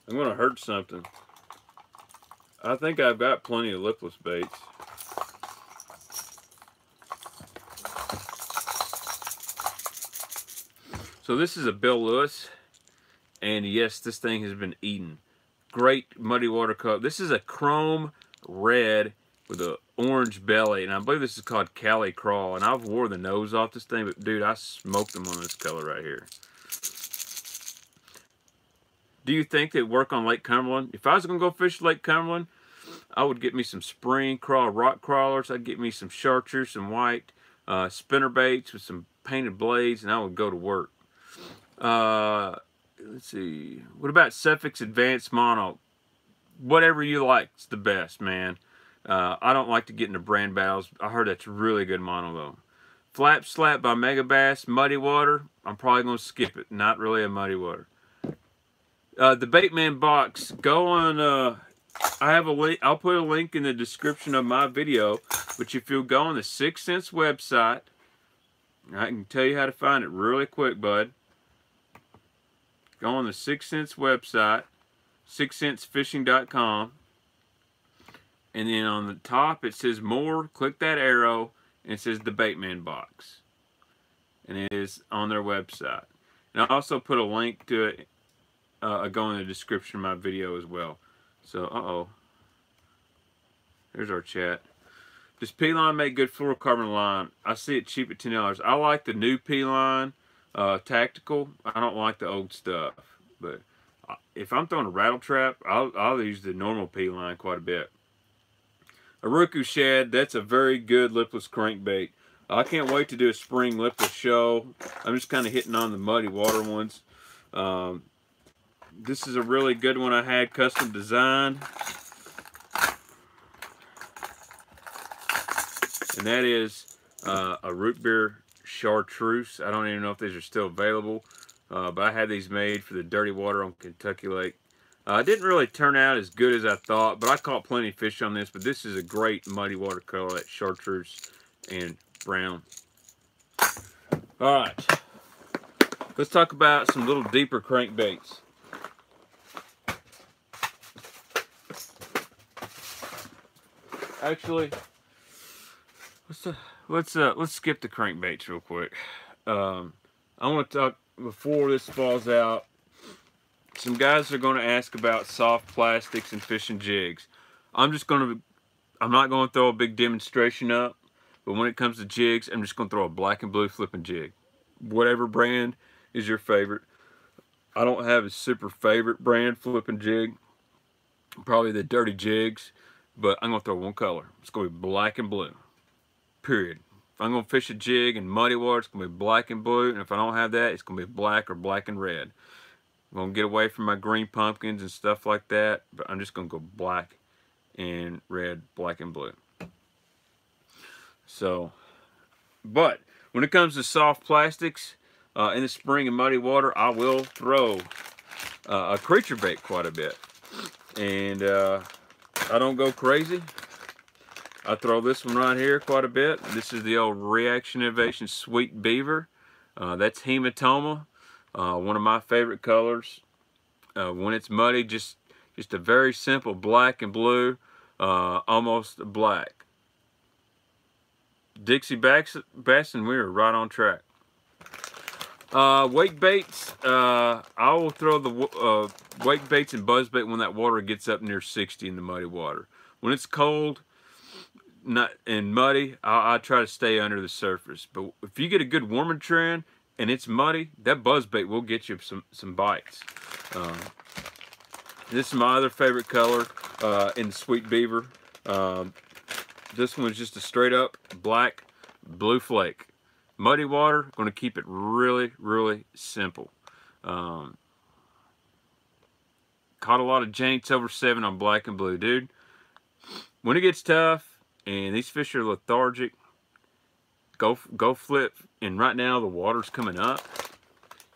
I'm gonna hurt something. I think I've got plenty of lipless baits. So this is a Bill Lewis, and yes, this thing has been eaten. Great muddy water color. This is a chrome red with an orange belly, and I believe this is called Cali Crawl, and I've wore the nose off this thing, but dude, I smoked them on this color right here. Do you think they'd work on Lake Cumberland? If I was going to go fish Lake Cumberland, I would get me some spring crawl rock crawlers. I'd get me some chartreuse, some white spinner baits with some painted blades, and I would go to work. Let's see. What about Suffolk's Advanced Mono? Whatever you like is the best, man. I don't like to get into brand battles. I heard that's really good mono though. Flap Slap by Mega Bass, muddy water. I'm probably going to skip it. Not really a muddy water. The Baitman Box. Go on. I have a link. I'll put a link in the description of my video. But if you'll go on the 6 Cents website, I can tell you how to find it really quick, bud. Go on the 6 Cents website, 6centsfishing.com. And then on the top it says more. Click that arrow and it says the Baitman Box. And it is on their website. And I also put a link to it. Go in the description of my video as well. So, there's our chat. Does P-Line make good fluorocarbon line? I see it cheap at $10. I like the new P-Line tactical. I don't like the old stuff. But if I'm throwing a rattle trap, I'll use the normal P-Line quite a bit. A Roku Shad, that's a very good lipless crankbait. I can't wait to do a spring lipless show. I'm just kind of hitting on the muddy water ones. This is a really good one I had custom designed. And that is a root beer chartreuse. I don't even know if these are still available. But I had these made for the dirty water on Kentucky Lake. It didn't really turn out as good as I thought, but I caught plenty of fish on this. But this is a great muddy water color, that chartreuse and brown. Alright, let's talk about some little deeper crankbaits. Actually, let's skip the crankbaits real quick. I want to talk, before this falls out, some guys are going to ask about soft plastics and fishing jigs. I'm not going to throw a big demonstration up, but when it comes to jigs, I'm just going to throw a black and blue flipping jig. Whatever brand is your favorite. I don't have a super favorite brand flipping jig. Probably the Dirty Jigs, but I'm gonna throw one color. It's gonna be black and blue. Period. If I'm gonna fish a jig in muddy water, it's gonna be black and blue, and if I don't have that, it's gonna be black or black and red. I'm gonna get away from my green pumpkins and stuff like that, but I'm just gonna go black and red, black and blue. So, but when it comes to soft plastics in the spring and muddy water, I will throw a creature bait quite a bit. And I don't go crazy. I throw this one right here quite a bit. This is the old Reaction Innovation Sweet Beaver. That's hematoma, one of my favorite colors. When it's muddy, just a very simple black and blue, almost black. Dixie Bass, and we were right on track. Wake baits, I will throw the wake baits and buzz bait when that water gets up near 60 in the muddy water. When it's cold and muddy, I try to stay under the surface. But if you get a good warming trend and it's muddy, that buzz bait will get you some bites. This is my other favorite color in the Sweet Beaver. This one's just a straight up black blue flake. Muddy water, going to keep it really, really simple. Caught a lot of Jaints over 7 on black and blue, dude. When it gets tough and these fish are lethargic, go flip. And right now the water's coming up.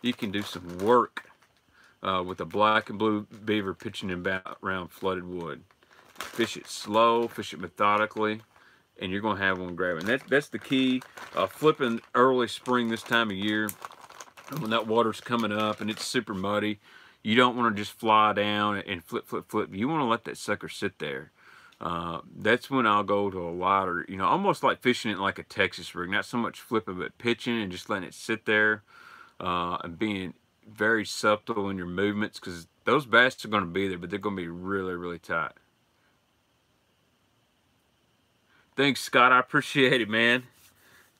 You can do some work with a black and blue beaver pitching in around flooded wood. Fish it slow, fish it methodically, and you're going to have one grabbing. That's the key. Flipping early spring this time of year, when that water's coming up and it's super muddy, you don't want to just fly down and flip. You want to let that sucker sit there. That's when I'll go to a lighter, almost like fishing it like a Texas rig. Not so much flipping, but pitching and just letting it sit there and being very subtle in your movements, because those bass are going to be there, but they're going to be really, really tight. Thanks, Scott. I appreciate it, man.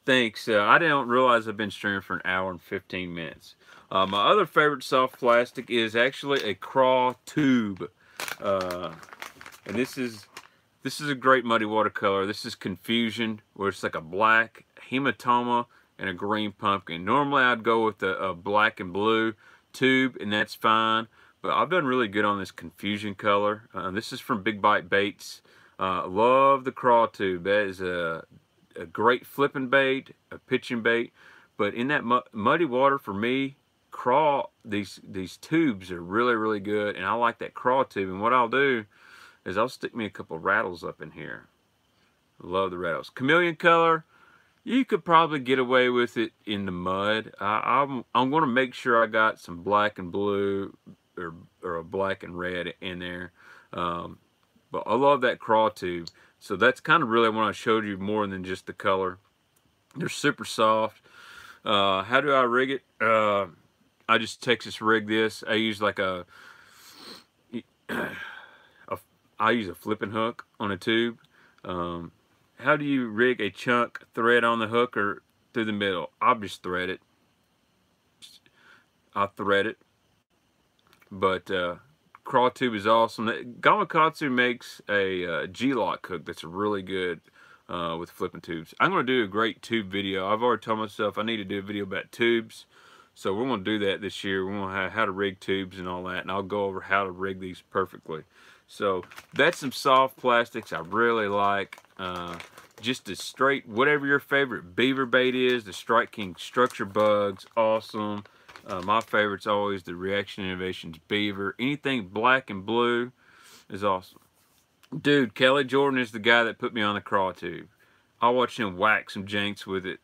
Thanks. I didn't realize I've been streaming for 1 hour and 15 minutes. My other favorite soft plastic is actually a craw tube. And this is a great muddy water color. This is Confusion, where it's like a black hematoma and a green pumpkin. Normally I'd go with a black and blue tube, and that's fine. But I've done really good on this Confusion color. This is from Big Bite Baits. Love the craw tube. That is a great flipping bait, a pitching bait. But in that muddy water, for me, craw, these tubes are really, really good. And I like that craw tube. And what I'll do is I'll stick me a couple rattles up in here. Love the rattles. Chameleon color, you could probably get away with it in the mud. I'm going to make sure I got some black and blue or a black and red in there. But I love that craw tube. So that's kind of really when I showed you more than just the color. They're super soft. How do I rig it? I just Texas rig this. I use like I use a flipping hook on a tube. How do you rig a chunk thread on the hook or through the middle? I'll just thread it. I'll thread it. But craw tube is awesome. Gamakatsu makes a G-lock hook that's really good with flipping tubes. I'm going to do a great tube video. I've already told myself I need to do a video about tubes. So we're going to do that this year. We're going to have how to rig tubes and all that. And I'll go over how to rig these perfectly. So that's some soft plastics I really like. Just a straight, whatever your favorite beaver bait is, the Strike King Structure Bugs, awesome. My favorite's always the Reaction Innovations Beaver. Anything black and blue is awesome. Dude, Kelly Jordan is the guy that put me on the craw tube. I watched him whack some Jaints with it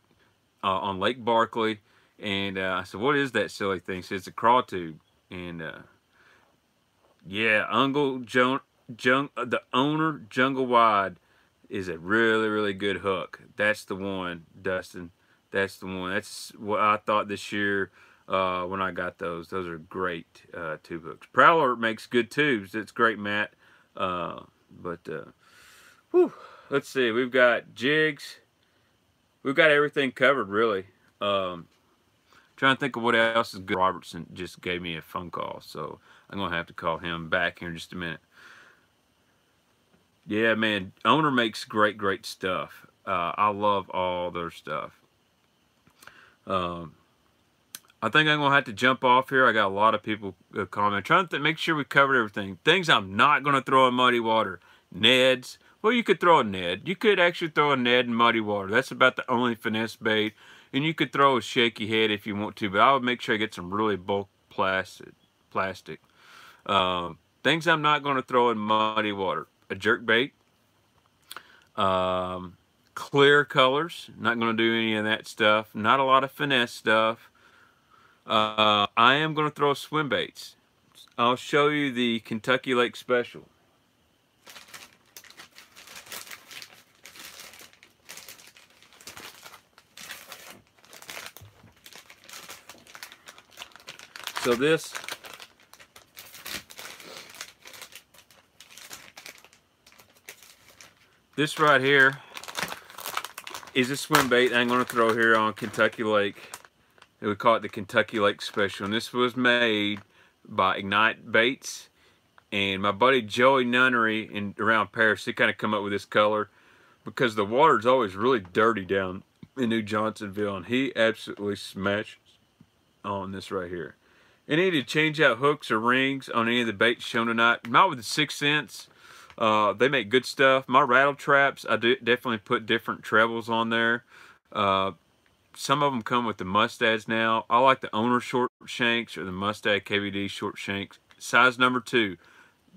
on Lake Barkley. And I said, what is that silly thing? He said, it's a craw tube. And yeah, the owner, Jungle Wide, is a really, really good hook. That's the one, Dustin. That's the one. That's what I thought this year when I got those. Those are great tube hooks. Prowler makes good tubes. It's great, Matt. Whew, let's see. We've got jigs. We've got everything covered, really. Trying to think of what else is good. Robertson just gave me a phone call, so I'm going to have to call him back here in just a minute. Yeah, man, Owner makes great stuff. I love all their stuff. I think I'm going to have to jump off here. I got a lot of people commenting. Trying to make sure we covered everything. Things I'm not going to throw in muddy water. Neds. Well, you could throw a Ned. You could actually throw a Ned in muddy water. That's about the only finesse bait. And you could throw a shaky head if you want to, but I would make sure I get some really bulk plastic. Things I'm not going to throw in muddy water. A jerk bait. Clear colors. Not going to do any of that stuff. Not a lot of finesse stuff. I am going to throw swim baits. I'll show you the Kentucky Lake Special. So this right here is a swim bait I'm going to throw here on Kentucky Lake. We call it the Kentucky Lake Special, and this was made by Ignite Baits, and my buddy Joey Nunnery around Paris. He kind of come up with this color because the water's always really dirty down in New Johnsonville, and he absolutely smashes on this right here. And need to change out hooks or rings on any of the baits shown tonight. Not with the 6 cents. They make good stuff. My rattle traps, I definitely put different trebles on there. Some of them come with the mustads now. I like the Owner short shanks or the Mustad KVD short shanks. Size number 2.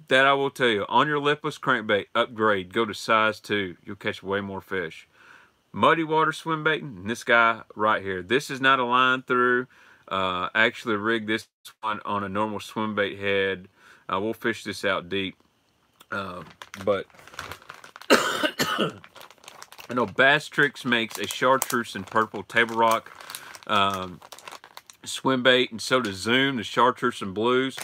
That I will tell you, on your lipless crankbait, upgrade. Go to size 2. You'll catch way more fish. Muddy water swim baiting, this guy right here. This is not a line through. Actually rigged this one on a normal swim bait head. We'll fish this out deep. But I know Bass Tricks makes a chartreuse and purple table rock swim bait, and so does Zoom, the chartreuse and blues.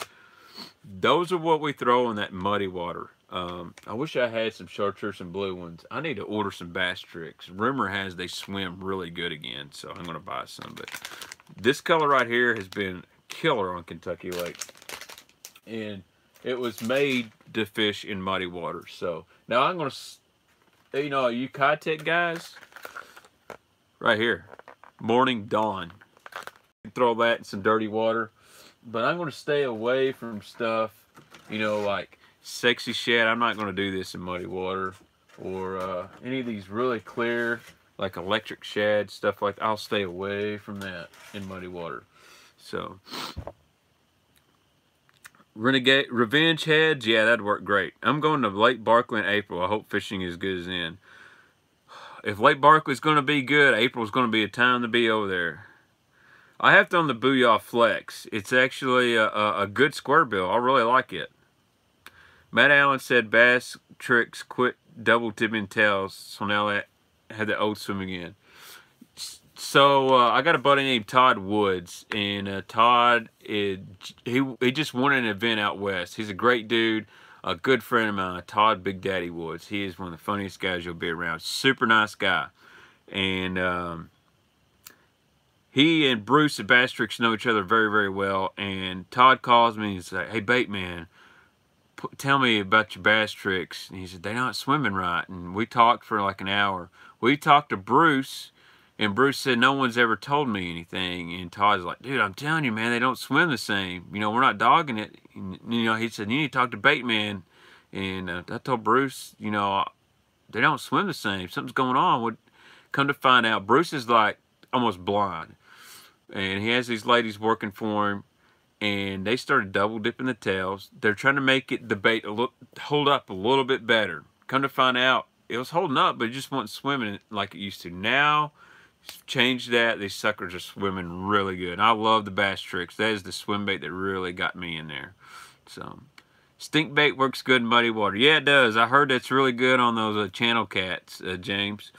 Those are what we throw in that muddy water. I wish I had some chartreuse and blue ones. I need to order some Bass Tricks. Rumor has they swim really good again, so I'm going to buy some. But this color right here has been killer on Kentucky Lake, and it was made to fish in muddy water. So now I'm going to, you know, you Kitech guys, right here, Morning Dawn. You throw that in some dirty water, but I'm going to stay away from stuff, you know, like Sexy Shad. I'm not going to do this in muddy water, or any of these really clear, like electric shad, stuff like that. I'll stay away from that in muddy water. So, Renegade Revenge heads, yeah, that'd work great. I'm going to Lake Barkley in April. I hope fishing is good as in. If Lake Barkley's going to be good, April's going to be a time to be over there. I have to on the Booyah Flex. It's actually a good square bill. I really like it. Matt Allen said Bass Tricks quit double tipping tails, so now that had the old swim again. So I got a buddy named Todd Woods, and Todd he just won an event out west. He's a great dude, a good friend of mine, Todd Big Daddy Woods. He is one of the funniest guys you'll be around. Super nice guy, and he and Bruce at Bass Tricks know each other very well. And Todd calls me and he's like, "Hey, Baitman, tell me about your Bass Tricks." And he said, "They're not swimming right." And we talked for like an hour. We talked to Bruce, and Bruce said, "No one's ever told me anything." And Todd's like, "Dude, I'm telling you, man, they don't swim the same. You know, we're not dogging it." And, you know, he said, "You need to talk to Baitman." And I told Bruce, you know, they don't swim the same. Something's going on. Would come to find out, Bruce is like almost blind, and he has these ladies working for him, and they started double dipping the tails. They're trying to make it the bait hold up a little bit better. Come to find out, it was holding up, but it just wasn't swimming like it used to. Now, changed that. These suckers are swimming really good. And I love the Bass Tricks. That is the swim bait that really got me in there. So, stink bait works good in muddy water. Yeah, it does. I heard that's really good on those channel cats, James.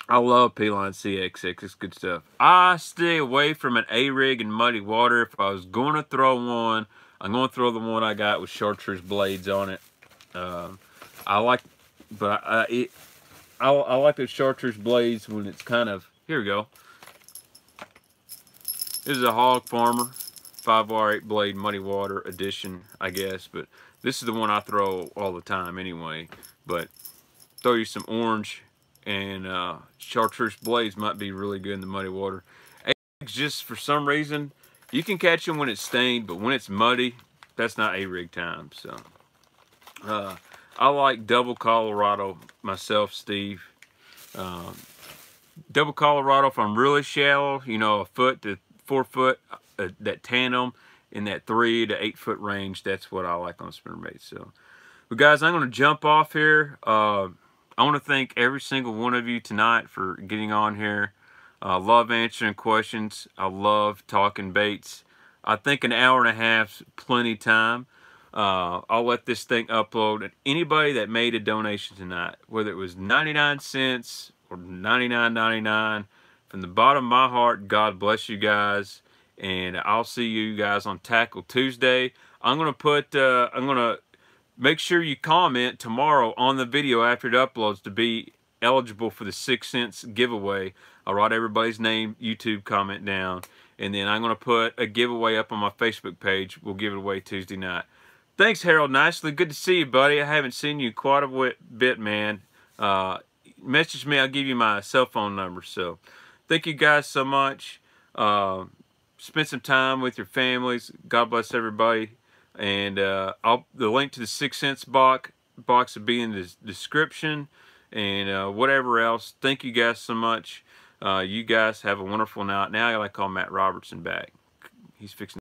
I love P-Line CXX. It's good stuff. I stay away from an A-rig in muddy water. If I was going to throw one, I'm going to throw the one I got with chartreuse blades on it. I like those chartreuse blades when it's kind of, here we go. This is a Hog Farmer 5-wire 8-blade muddy water edition, I guess, but this is the one I throw all the time anyway. But throw you some orange and chartreuse blades might be really good in the muddy water. Eggs, just for some reason, you can catch them when it's stained, but when it's muddy, that's not A-rig time. So I like double Colorado myself, Steve. Double Colorado, if I'm really shallow, you know, 1 foot to 4 foot, that tandem in that 3 to 8 foot range, that's what I like on spinnerbait. So, but guys, I'm going to jump off here. I want to thank every single one of you tonight for getting on here. I love answering questions. I love talking baits. I think an hour and a half's plenty time. I'll let this thing upload. And anybody that made a donation tonight, whether it was 99 cents or $99.99, from the bottom of my heart, God bless you guys. And I'll see you guys on Tackle Tuesday. I'm gonna make sure you comment tomorrow on the video after it uploads to be eligible for the 6 cents giveaway. I'll write everybody's name, YouTube comment down, and then I'm gonna put a giveaway up on my Facebook page. We'll give it away Tuesday night. Thanks, Harold Nicely. Good to see you, buddy. I haven't seen you quite a bit, man. Message me. I'll give you my cell phone number. So thank you guys so much. Spend some time with your families. God bless everybody. And the link to the 6 cents box will be in the description, and whatever else. Thank you guys so much. You guys have a wonderful night. Now I gotta call Matt Robertson back. He's fixing